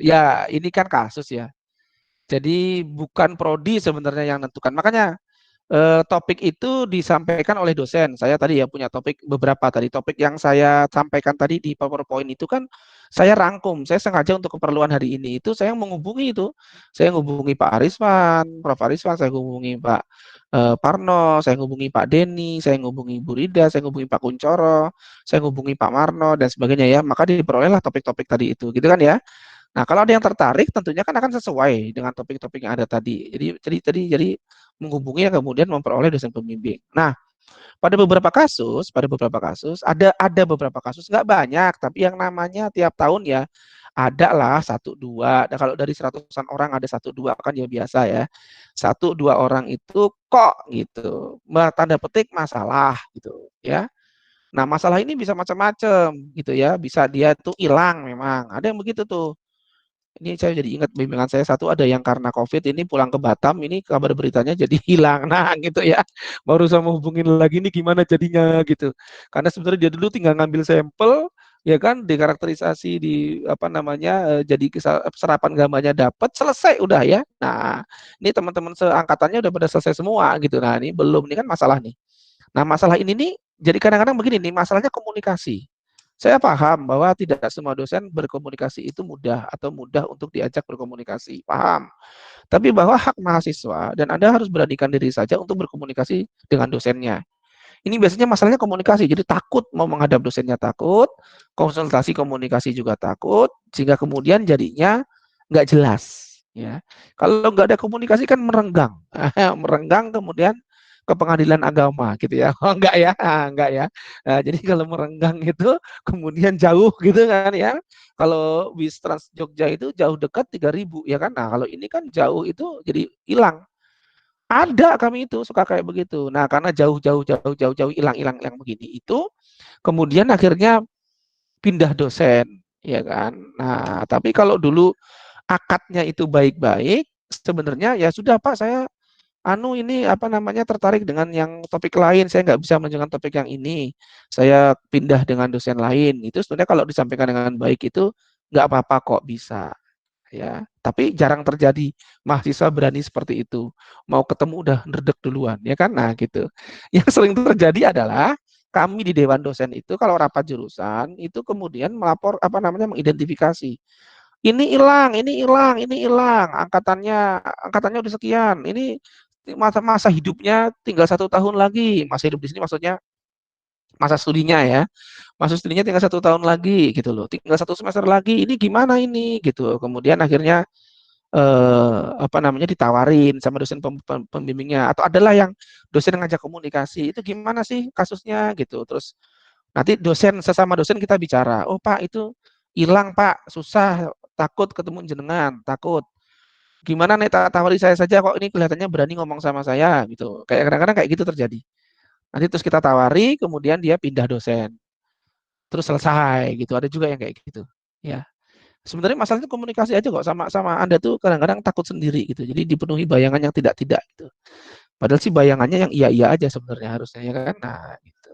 G: ya ini kan kasus ya. Jadi bukan prodi sebenarnya yang menentukan. Makanya topik itu disampaikan oleh dosen. Saya tadi ya punya topik beberapa tadi. Topik yang saya sampaikan tadi di PowerPoint itu kan saya rangkum, saya sengaja untuk keperluan hari ini itu saya menghubungi itu. Saya menghubungi Pak Arisman, Prof. Arisman, saya menghubungi Pak Parno, saya menghubungi Pak Denny, saya menghubungi Bu Rida, saya menghubungi Pak Kuncoro, saya menghubungi Pak Marno dan sebagainya ya. Maka diperolehlah topik-topik tadi itu, gitu kan ya. Nah, kalau ada yang tertarik tentunya kan akan sesuai dengan topik-topik yang ada tadi. Jadi menghubungi yang kemudian memperoleh dosen pembimbing. Nah, pada beberapa kasus ada beberapa kasus nggak banyak, tapi yang namanya tiap tahun ya ada lah satu dua. Dan kalau dari seratusan orang ada satu dua kan ya biasa ya. Satu dua orang itu kok gitu, tanda petik masalah gitu ya. Nah, masalah ini bisa macam-macam gitu ya. Bisa dia tuh hilang memang. Ada yang begitu tuh. Ini saya jadi ingat bimbingan saya satu ada yang karena COVID ini pulang ke Batam, ini kabar beritanya jadi hilang. Nah, gitu ya. Baru saya mau hubungin lagi nih gimana jadinya gitu. Karena sebenarnya dia dulu tinggal ngambil sampel ya kan, dikarakterisasi di apa namanya jadi serapan gambarnya dapat selesai udah ya. Nah, ini teman-teman seangkatannya udah pada selesai semua gitu. Nah, ini belum, ini kan masalah nih. Nah, masalah ini nih jadi kadang-kadang begini nih, masalahnya komunikasi. Saya paham bahwa tidak semua dosen berkomunikasi itu mudah atau mudah untuk diajak berkomunikasi. Paham. Tapi bahwa hak mahasiswa dan Anda harus beranikan diri saja untuk berkomunikasi dengan dosennya. Ini biasanya masalahnya komunikasi. Jadi takut mau menghadap dosennya takut, konsultasi komunikasi juga takut, sehingga kemudian jadinya nggak jelas. Ya, kalau nggak ada komunikasi kan merenggang, merenggang kemudian ke pengadilan agama gitu ya. Oh, enggak ya, enggak ya. Nah, jadi kalau merenggang itu kemudian jauh gitu kan ya. Kalau bis Trans Jogja itu jauh dekat 3.000 ya kan. Nah, kalau ini kan jauh itu jadi hilang. Ada kami itu suka kayak begitu. Nah, karena jauh hilang begini itu kemudian akhirnya pindah dosen, ya kan. Nah, tapi kalau dulu akadnya itu baik-baik, sebenarnya ya sudah Pak, saya ini apa namanya tertarik dengan yang topik lain, saya nggak bisa menunjukkan topik yang ini, saya pindah dengan dosen lain. Itu sebenarnya kalau disampaikan dengan baik itu nggak apa-apa kok bisa ya. Tapi jarang terjadi mahasiswa berani seperti itu. Mau ketemu udah nerdek duluan, ya kan? Nah, gitu. Yang sering terjadi adalah kami di dewan dosen itu kalau rapat jurusan itu kemudian melapor apa namanya mengidentifikasi. Ini hilang, ini hilang, ini hilang. Angkatannya udah sekian. Ini masa hidupnya tinggal 1 tahun lagi. Masa hidup di sini maksudnya masa studinya ya. Masa studinya tinggal 1 tahun lagi gitu loh. Tinggal 1 semester lagi. Ini gimana ini gitu. Kemudian akhirnya apa namanya ditawarin sama dosen pembimbingnya atau adalah yang dosen yang ngajak komunikasi itu gimana sih kasusnya gitu. Terus nanti sesama dosen kita bicara, oh Pak itu hilang Pak, susah, takut ketemu jenengan, takut. Gimana nih tawari saya saja kok ini kelihatannya berani ngomong sama saya gitu. Kayak kadang-kadang kayak gitu terjadi. Nanti terus kita tawari, kemudian dia pindah dosen, terus selesai gitu. Ada juga yang kayak gitu. Ya. Sebenarnya masalahnya komunikasi aja kok sama Anda tuh kadang-kadang takut sendiri gitu. Jadi dipenuhi bayangan yang tidak-tidak gitu. Padahal sih bayangannya yang iya-iya aja sebenarnya harusnya ya kan. Nah, gitu.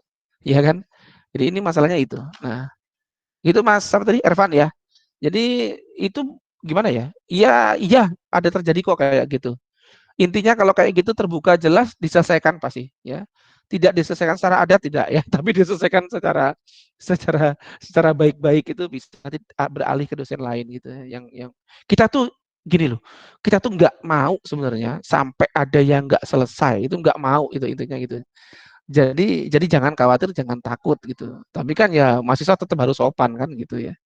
G: Iya kan? Jadi ini masalahnya itu. Nah, gitu Mas sama tadi Ervan ya. Jadi itu gimana ya? Iya, iya ada terjadi kok kayak gitu. Intinya kalau kayak gitu terbuka jelas diselesaikan pasti ya. Tidak diselesaikan secara adat tidak ya, tapi diselesaikan secara secara baik-baik itu bisa nanti beralih ke dosen lain gitu ya. Yang kita tuh gini loh, kita tuh nggak mau sebenarnya sampai ada yang nggak selesai itu nggak mau itu intinya gitu. Jadi jangan khawatir, jangan takut gitu. Tapi kan ya mahasiswa tetap harus sopan kan gitu ya.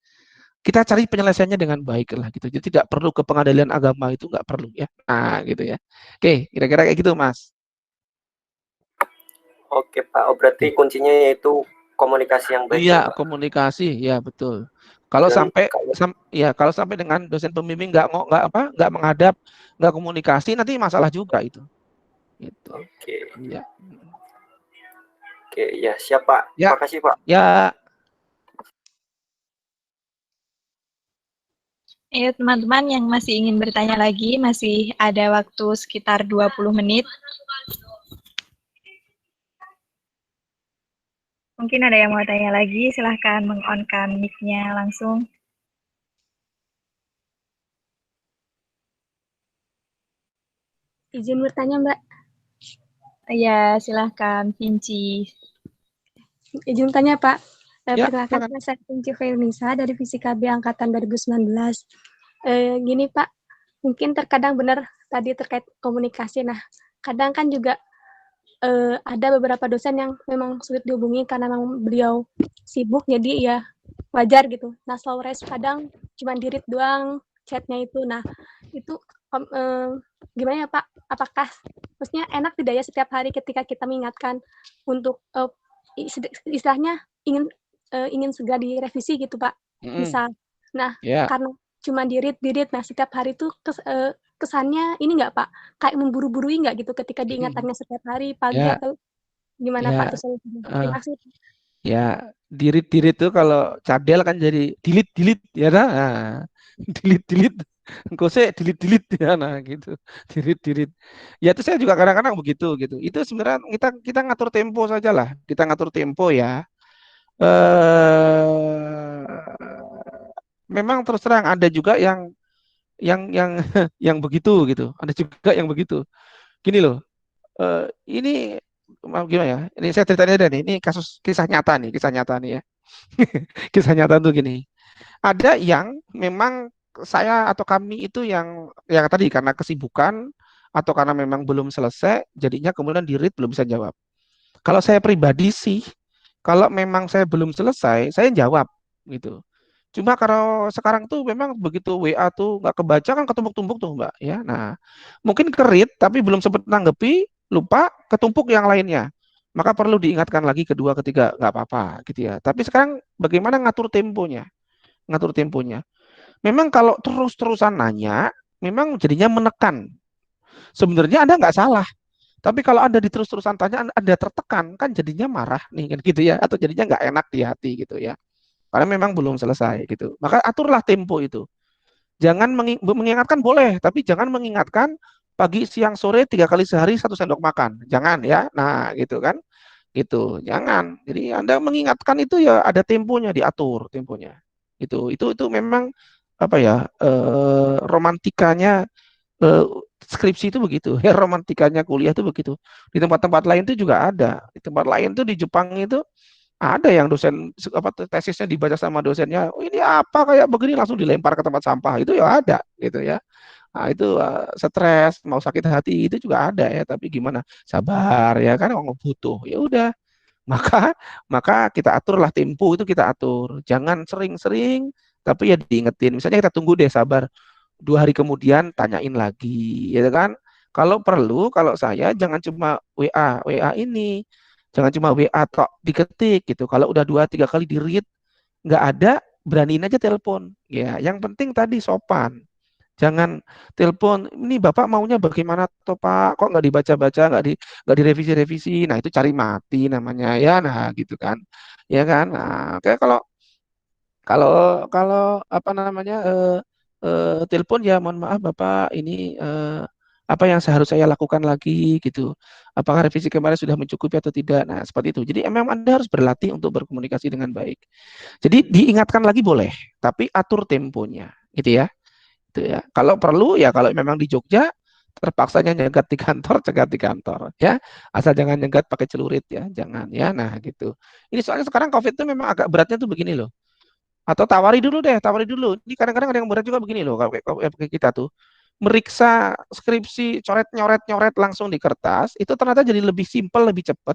G: Kita cari penyelesaiannya dengan baik lah gitu. Jadi tidak perlu ke pengadilan agama itu nggak perlu ya. Nah gitu ya. Oke, kira-kira kayak gitu Mas.
F: Oke Pak, berarti kuncinya yaitu komunikasi yang baik ya
G: Iya,
F: Pak.
G: komunikasi, ya betul. Kalau
F: Dan
G: sampai kalau sampai dengan dosen pembimbing nggak menghadap, nggak komunikasi, nanti masalah juga itu. Gitu.
F: Oke,
G: Iya.
F: oke, ya siap Pak.
G: Ya.
F: Makasih Pak.
G: Ya.
A: Ayo teman-teman yang masih ingin bertanya lagi, masih ada waktu sekitar 20 menit. Mungkin ada yang mau tanya lagi, silahkan meng-on-kan mic-nya langsung.
E: Izin bertanya, Mbak.
A: Ya, silahkan, Vinci.
E: Izin tanya, Pak.
G: Ya,
E: Perkenalkan,
G: silakan.
E: saya Kunci Khairunisa dari Fisika B Angkatan 2019. Gini Pak, mungkin terkadang benar tadi terkait komunikasi. Nah, kadang kan juga ada beberapa dosen yang memang sulit dihubungi karena memang beliau sibuk, jadi ya wajar gitu. Nah, slow res kadang cuma di-read doang chatnya itu. Nah, itu gimana ya Pak? Apakah maksudnya enak tidak ya setiap hari ketika kita mengingatkan untuk istilahnya ingin segera direvisi gitu Pak, misal. Nah,
G: Ya,
E: karena cuma di-read. Nah, setiap hari itu kesannya ini nggak Pak, kayak memburu-burui nggak gitu ketika diingatannya setiap hari pagi
G: ya,
E: atau gimana Pak
G: ya,
E: tuh solusinya?
G: eh,
E: Terima kasih.
G: ya, dirit tuh kalau cadel kan jadi dilit ya nah, nah. dilit engko sih dilit ya nah gitu. Dirit. Ya itu saya juga kadang-kadang begitu gitu. Itu sebenarnya kita ngatur tempo saja lah. Kita ngatur tempo ya. eh Memang terus terang ada juga yang yang begitu gitu. Ada juga yang begitu. Gini loh, ini mau gimana ya? Ini saya ceritain aja nih. Ini kisah nyata nih ya. Kisah nyata tuh gini. Ada yang memang saya atau kami itu yang tadi karena kesibukan atau karena memang belum selesai, jadinya kemudian di-read belum bisa jawab. Kalau saya pribadi sih, kalau memang saya belum selesai, saya jawab gitu. Cuma kalau sekarang tuh memang begitu WA tuh nggak kebaca kan ketumpuk-tumpuk tuh Mbak ya. Nah, mungkin kerit tapi belum sempat nanggepi, lupa ketumpuk yang lainnya. Maka perlu diingatkan lagi kedua, ketiga, nggak apa-apa gitu ya. Tapi sekarang bagaimana ngatur temponya? Ngatur temponya. Memang kalau terus-terusan nanya, memang jadinya menekan. Sebenarnya Anda nggak salah. Tapi kalau Anda di terus-terusan tanya, Anda tertekan, kan jadinya marah nih kan gitu ya. Atau jadinya nggak enak di hati gitu ya. Karena memang belum selesai gitu. Maka aturlah tempo itu. Jangan mengingatkan boleh, tapi jangan mengingatkan pagi, siang, sore 3 kali sehari 1 sendok makan. Jangan ya. Nah, gitu kan. Gitu. Jangan. Jadi Anda mengingatkan itu ya ada temponya, diatur temponya. Itu memang apa ya? Romantikanya eh, skripsi itu begitu. Ya, romantikanya kuliah itu begitu. Di tempat-tempat lain itu juga ada. Di tempat lain tuh di Jepang itu ada yang dosen apa tesisnya dibaca sama dosennya, oh, ini apa kayak begini langsung dilempar ke tempat sampah itu ya ada gitu ya. Nah, itu stres, mau sakit hati itu juga ada ya, tapi gimana? Sabar ya kan orang butuh. Ya udah, maka maka kita aturlah tempo itu kita atur. Jangan sering-sering tapi ya diingetin. Misalnya kita tunggu deh sabar 2 hari kemudian tanyain lagi, ya kan? Kalau perlu, kalau saya jangan cuma WA ini, jangan cuma WA tok diketik gitu. Kalau udah 2, 3 kali di read nggak ada, beraniin aja telepon. Ya, yang penting tadi sopan. Jangan telepon, ini Bapak maunya bagaimana toh Pak? Kok nggak dibaca-baca, nggak direvisi-revisi? Nah, itu cari mati namanya ya. Nah, gitu kan. Ya kan? Nah, kayak kalau kalau kalau apa namanya telepon ya mohon maaf Bapak ini apa yang seharusnya saya lakukan lagi gitu. Apakah revisi kemarin sudah mencukupi atau tidak? Nah, seperti itu. Jadi memang Anda harus berlatih untuk berkomunikasi dengan baik. Jadi diingatkan lagi boleh, tapi atur temponya gitu ya. Itu ya. Kalau perlu ya kalau memang di Jogja terpaksanya nyegat di kantor, cegat di kantor ya. Asal jangan nyegat pakai celurit ya, jangan ya. Nah, gitu. Ini soalnya sekarang COVID itu memang agak beratnya tuh begini loh. Atau tawari dulu deh, tawari dulu. Ini kadang-kadang ada yang berat juga begini loh, kayak kita tuh. Meriksa skripsi, coret-nyoret langsung di kertas, itu ternyata jadi lebih simpel, lebih cepat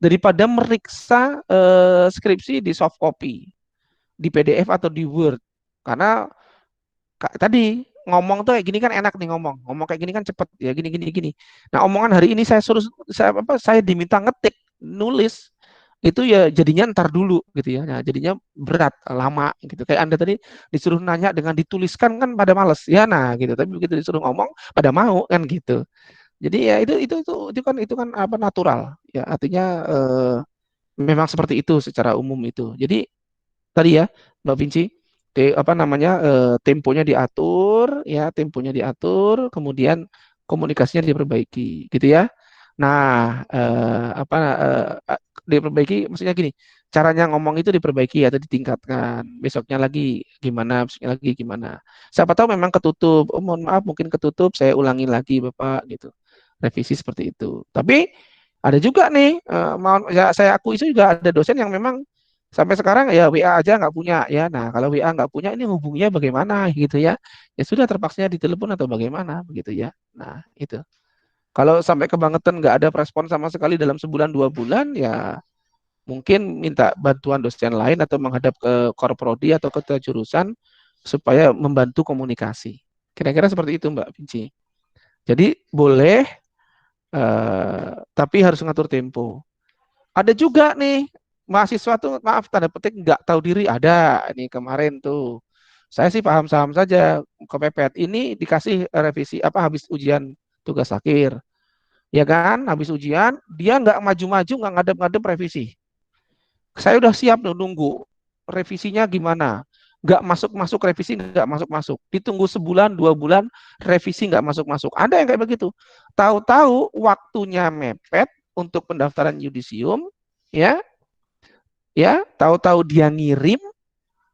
G: daripada meriksa skripsi di soft copy, di PDF atau di Word. Karena tadi ngomong tuh kayak gini kan enak nih ngomong kayak gini kan cepet ya gini. Nah omongan hari ini saya diminta ngetik nulis itu ya jadinya ntar dulu gitu ya. Nah jadinya berat lama gitu. Kayak Anda tadi disuruh nanya dengan dituliskan kan pada males ya nah gitu. Tapi begitu disuruh ngomong pada mau kan gitu. Jadi ya itu kan apa natural ya artinya memang seperti itu secara umum itu. Jadi tadi ya Mbak Vinci apa namanya temponya diatur kemudian komunikasinya diperbaiki gitu ya. Nah apa diperbaiki maksudnya gini, caranya ngomong itu diperbaiki atau ditingkatkan, besoknya lagi gimana, siapa tahu memang ketutup, oh mohon maaf mungkin ketutup, saya ulangi lagi Bapak gitu, revisi seperti itu. Tapi ada juga nih, saya akui itu juga ada dosen yang memang Sampai sekarang ya WA aja nggak punya ya. Nah, kalau WA nggak punya ini hubunginya bagaimana gitu ya. Ya sudah terpaksanya ditelepon atau bagaimana begitu ya. Nah, itu. Kalau sampai kebangetan nggak ada respon sama sekali dalam sebulan 2 bulan ya mungkin minta bantuan dosen lain atau menghadap ke korprodi atau ke jurusan supaya membantu komunikasi. Kira-kira seperti itu Mbak Vinci. Jadi boleh tapi harus ngatur tempo. Ada juga nih mahasiswa tuh maaf tanda petik nggak tahu diri ada nih kemarin tuh. Saya sih paham-paham saja kepepet ini dikasih revisi apa habis ujian tugas akhir. Ya kan, habis ujian dia nggak maju-maju nggak ngadep-ngadep revisi. Saya udah siap nunggu revisinya gimana. Nggak masuk-masuk revisi, nggak masuk-masuk. Ditunggu sebulan, 2 bulan, revisi nggak masuk-masuk. Ada yang kayak begitu. Tahu-tahu waktunya mepet untuk pendaftaran yudisium, ya, tahu-tahu dia ngirim,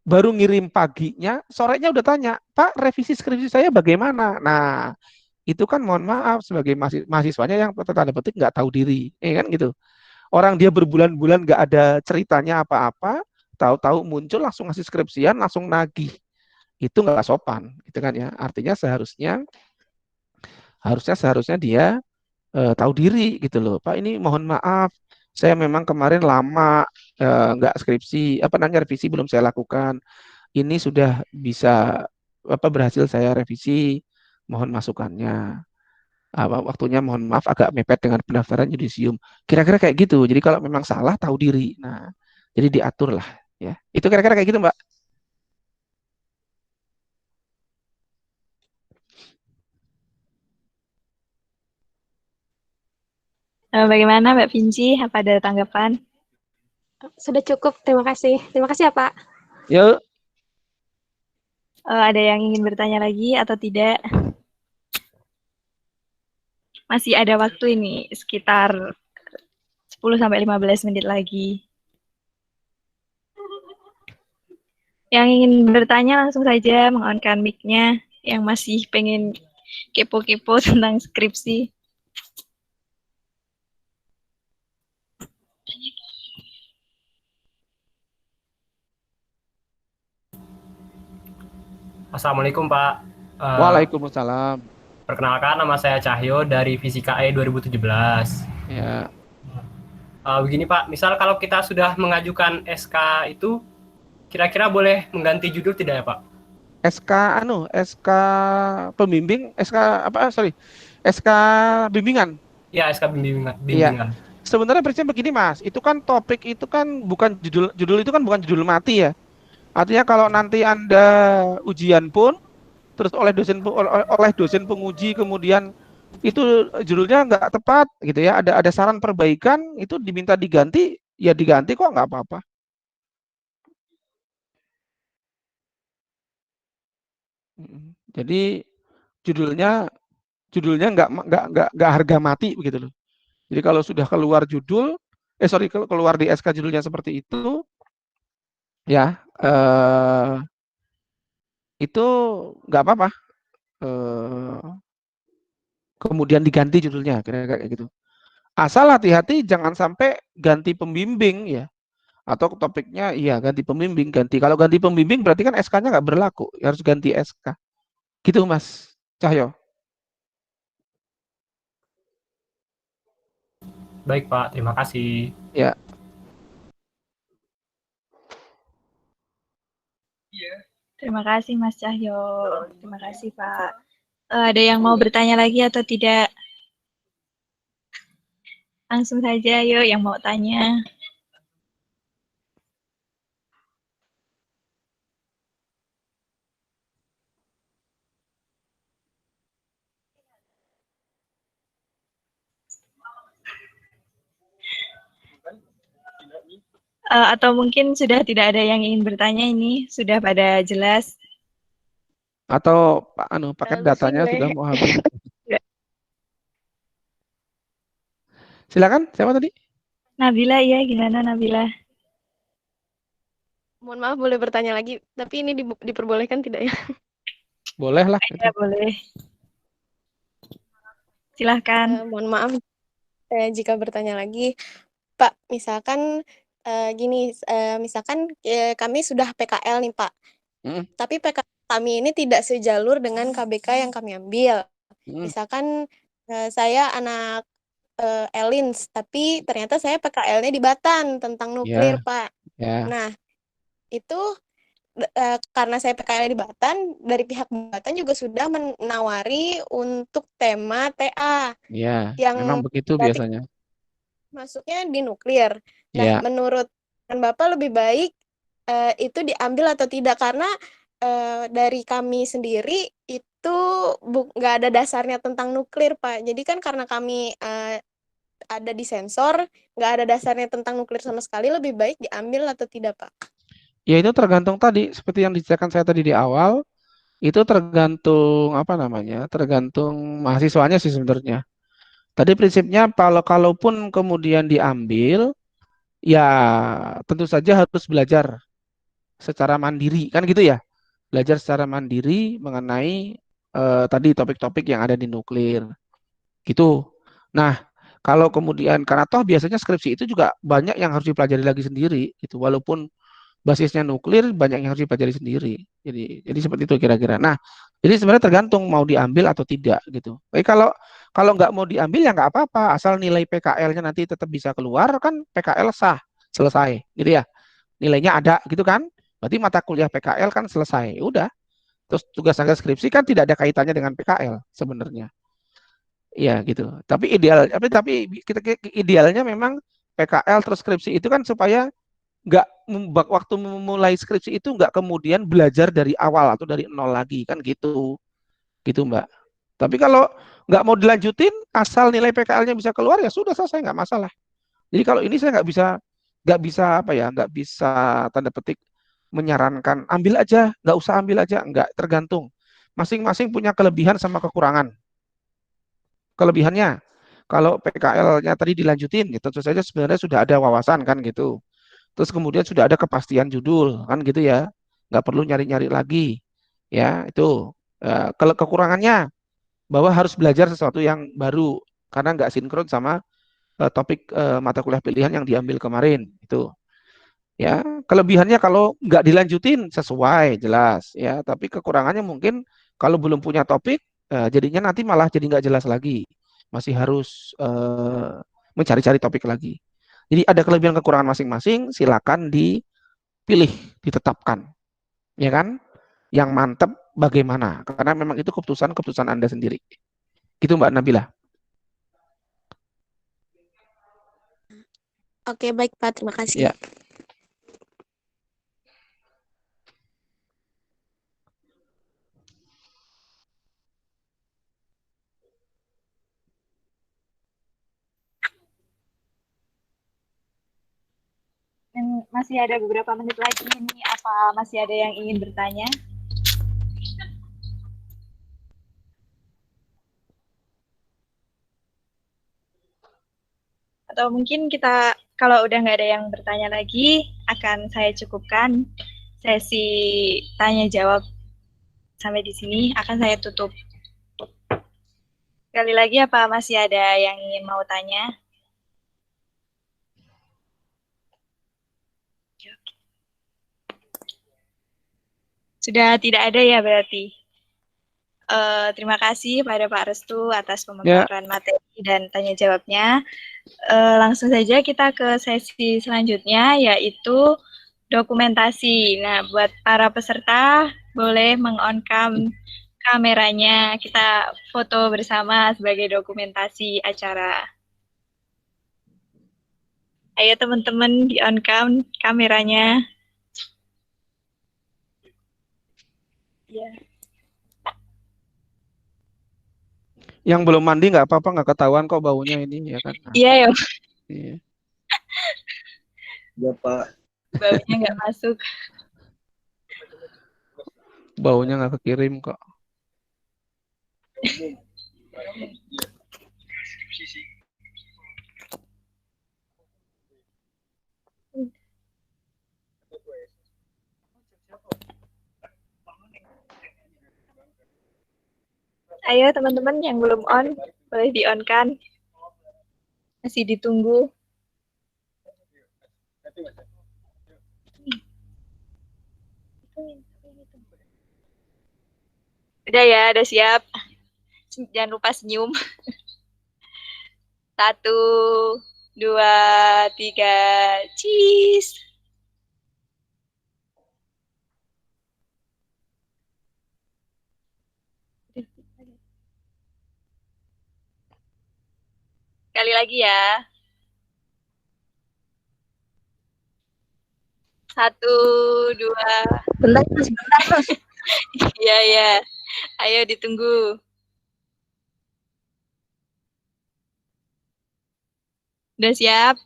G: baru ngirim paginya, sorenya udah tanya, Pak, revisi skripsi saya bagaimana? Nah, itu kan mohon maaf sebagai mahasiswanya yang tanda petik nggak tahu diri, kan gitu. Orang dia berbulan-bulan nggak ada ceritanya apa-apa, tahu-tahu muncul langsung ngasih skripsian, langsung nagih. Itu nggak sopan, gitu kan ya. Artinya seharusnya dia tahu diri gitu loh. Pak ini mohon maaf, saya memang kemarin lama nggak skripsi, apa namanya revisi belum saya lakukan. Ini sudah bisa apa berhasil saya revisi, mohon masukannya. Waktunya mohon maaf agak mepet dengan pendaftaran yudisium. Kira-kira kayak gitu. Jadi kalau memang salah tahu diri. Nah, jadi diatur lah ya. Itu kira-kira kayak gitu, Mbak.
A: Bagaimana Mbak Vinci? Apa ada tanggapan?
E: Sudah cukup, terima kasih. Terima kasih ya Pak.
G: Yuk.
A: Ada yang ingin bertanya lagi atau tidak? Masih ada waktu ini, sekitar 10-15 menit lagi. Yang ingin bertanya langsung saja mengon-kan mic-nya, yang masih pengen kepo-kepo tentang skripsi.
H: Assalamualaikum Pak.
G: Waalaikumsalam.
H: Perkenalkan nama saya Cahyo dari Fisika E 2017.
G: Ya.
H: Begini Pak, misal kalau kita sudah mengajukan SK itu, kira-kira boleh mengganti judul tidak ya Pak?
G: SK pembimbing, SK bimbingan.
H: Ya, SK bimbingan.
G: Iya. Sebenarnya prinsipnya begini Mas, itu kan topik itu kan bukan judul itu kan bukan judul mati ya. Artinya kalau nanti Anda ujian pun terus oleh dosen penguji kemudian itu judulnya nggak tepat gitu ya, ada saran perbaikan itu diminta diganti ya diganti kok nggak apa-apa. Jadi judulnya nggak harga mati begitu loh. Jadi kalau sudah keluar judul keluar di SK judulnya seperti itu ya itu nggak apa-apa. Kemudian diganti judulnya kira-kira kayak gitu. Asal hati-hati jangan sampai ganti pembimbing ya. Atau topiknya iya ganti pembimbing, kalau ganti pembimbing berarti kan SK-nya nggak berlaku, harus ganti SK. Gitu Mas Cahyo.
H: Baik Pak, terima kasih.
G: Ya.
A: Terima kasih Mas Cahyo. Terima kasih Pak. Ada yang mau bertanya lagi atau tidak? Langsung saja yuk yang mau tanya. Atau mungkin sudah tidak ada yang ingin bertanya ini, sudah pada jelas.
G: Atau paket datanya sudah mau habis. Silakan, siapa tadi?
A: Nabila, ya gimana Nabila?
D: Mohon maaf boleh bertanya lagi, tapi ini diperbolehkan tidak ya?
G: Boleh lah.
A: Ya, boleh. Silahkan.
D: Mohon maaf jika bertanya lagi. Pak, misalkan gini, misalkan kami sudah PKL nih Pak, tapi PKL kami ini tidak sejalur dengan KBK yang kami ambil. Misalkan saya anak Elins, tapi ternyata saya PKL-nya di Batan tentang nuklir Pak. Nah, itu karena saya PKL di Batan, dari pihak Batan juga sudah menawari untuk tema TA yang
G: memang begitu
D: berarti
G: biasanya.
D: masuknya di nuklir. Nah, menurut Bapak lebih baik itu diambil atau tidak? Karena dari kami sendiri itu nggak ada dasarnya tentang nuklir, Pak. Jadi kan karena kami ada di sensor, nggak ada dasarnya tentang nuklir sama sekali, lebih baik diambil atau tidak, Pak?
G: Ya itu tergantung tadi, seperti yang diceritakan saya tadi di awal, itu tergantung tergantung mahasiswanya sih sebenarnya. Tadi prinsipnya kalaupun kemudian diambil, ya tentu saja harus belajar secara mandiri, kan gitu ya. Belajar secara mandiri mengenai tadi topik-topik yang ada di nuklir, gitu. Nah, kalau kemudian, karena toh biasanya skripsi itu juga banyak yang harus dipelajari lagi sendiri, gitu. Walaupun basisnya nuklir, banyak yang harus dipelajari sendiri. Jadi seperti itu kira-kira. Nah, jadi sebenarnya tergantung mau diambil atau tidak gitu. Tapi kalau nggak mau diambil ya nggak apa-apa, asal nilai PKL-nya nanti tetap bisa keluar kan PKL sah, selesai, gitu ya. Nilainya ada gitu kan. Berarti mata kuliah PKL kan selesai. Udah. Terus tugas skripsi kan tidak ada kaitannya dengan PKL sebenarnya. Iya gitu. Tapi idealnya memang PKL terus skripsi itu kan supaya nggak waktu memulai skripsi itu nggak kemudian belajar dari awal atau dari nol lagi kan gitu Mbak. Tapi kalau nggak mau dilanjutin asal nilai PKL-nya bisa keluar ya sudah selesai, nggak masalah. Jadi kalau ini saya nggak bisa tanda petik menyarankan ambil aja, nggak usah ambil aja, nggak, tergantung. Masing-masing punya kelebihan sama kekurangan. Kelebihannya kalau PKL-nya tadi dilanjutin, gitu, tentu saja sebenarnya sudah ada wawasan kan gitu. Terus kemudian sudah ada kepastian judul kan gitu ya, nggak perlu nyari-nyari lagi ya itu. Kalau kekurangannya bahwa harus belajar sesuatu yang baru karena nggak sinkron sama topik mata kuliah pilihan yang diambil kemarin itu ya. Kelebihannya kalau nggak dilanjutin sesuai jelas ya, tapi kekurangannya mungkin kalau belum punya topik jadinya nanti malah jadi nggak jelas lagi, masih harus mencari-cari topik lagi. Jadi ada kelebihan kekurangan masing-masing, silakan dipilih, ditetapkan. Ya kan? Yang mantap bagaimana? Karena memang itu keputusan Anda sendiri. Gitu Mbak Nabila.
D: Oke, baik Pak, terima kasih.
G: Ya.
A: Dan masih ada beberapa menit lagi ini, apa masih ada yang ingin bertanya? Atau mungkin kita, kalau udah nggak ada yang bertanya lagi, akan saya cukupkan sesi tanya jawab sampai di sini, akan saya tutup. Sekali lagi, apa masih ada yang ingin mau tanya? Sudah tidak ada ya berarti. Terima kasih pada Pak Restu atas pemaparan materi dan tanya jawabnya. Langsung saja kita ke sesi selanjutnya, yaitu dokumentasi. Nah, buat para peserta boleh meng-on-cam kameranya, kita foto bersama sebagai dokumentasi acara. Ayo teman-teman di-on-cam kameranya. Ya.
G: Yang belum mandi nggak apa-apa, nggak ketahuan kok baunya ini ya kan.
A: Iya ya.
G: Iya.
B: Ya Pak.
A: Baunya nggak masuk.
G: Baunya nggak kekirim kok.
A: Ayo teman-teman yang belum on, boleh di-on kan? Masih ditunggu. Udah ya, udah siap. Jangan lupa senyum. 1, 2, 3, cheese. Sekali lagi ya. 1, 2.
I: Bentar, Mas.
A: Iya, ya. Ayo ditunggu. Udah siap?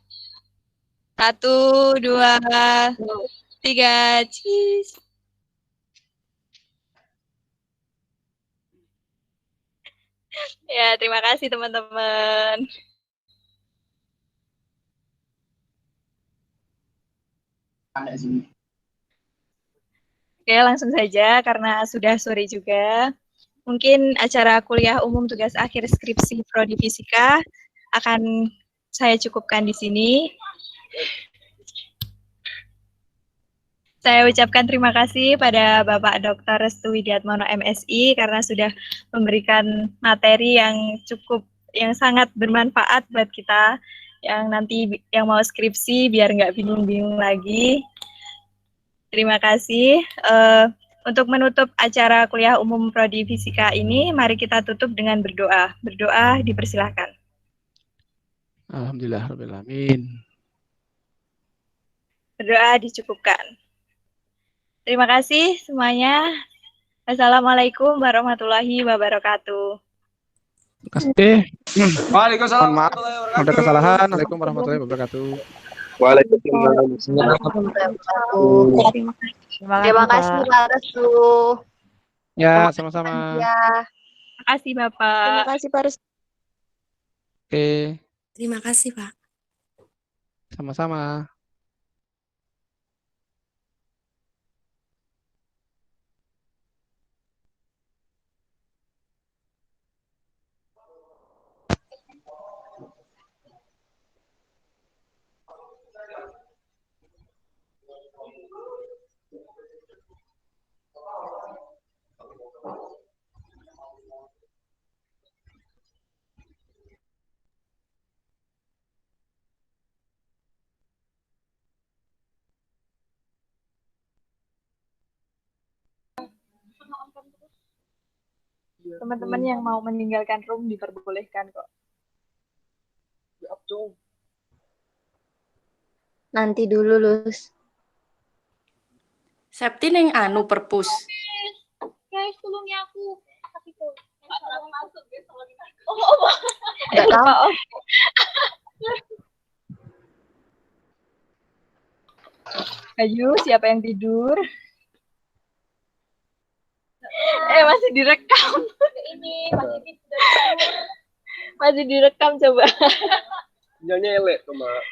A: 1, 2, 3, cheese. Ya, terima kasih teman-teman. Oke, langsung saja karena sudah sore juga. Mungkin acara kuliah umum tugas akhir skripsi Prodi Fisika akan saya cukupkan di sini. Saya ucapkan terima kasih pada Bapak Dr. Restu Widiatmono MSI karena sudah memberikan materi yang sangat bermanfaat buat kita yang nanti yang mau skripsi biar nggak bingung-bingung lagi. Terima kasih. Untuk menutup acara kuliah umum Prodi Fisika ini, mari kita tutup dengan berdoa. Berdoa dipersilahkan.
G: Alhamdulillahirrahmanirrahim.
A: Berdoa dicukupkan. Terima kasih semuanya. Assalamualaikum warahmatullahi wabarakatuh.
G: Terima kasih.
B: Waalaikumsalam.
G: Mohon maaf, ada kesalahan. Assalamualaikum warahmatullahi wabarakatuh.
B: Waalaikumsalam.
I: Terima kasih Pak Restu.
G: Ya, sama-sama.
I: Ya.
A: Terima kasih Bapak.
D: Terima kasih Pak Restu.
G: Oke,
J: Terima kasih, Pak.
G: sama-sama.
A: Teman-teman yang mau meninggalkan room diperbolehkan kok.
I: Nanti dulu, Lus.
J: Septi neng anu perpus.
A: Guys, tolong ya aku.
I: Nggak tahu.
A: Ayo, siapa yang tidur? Masih direkam. Ini masih direkam coba.
F: Sinyalnya elek tuh, Mak.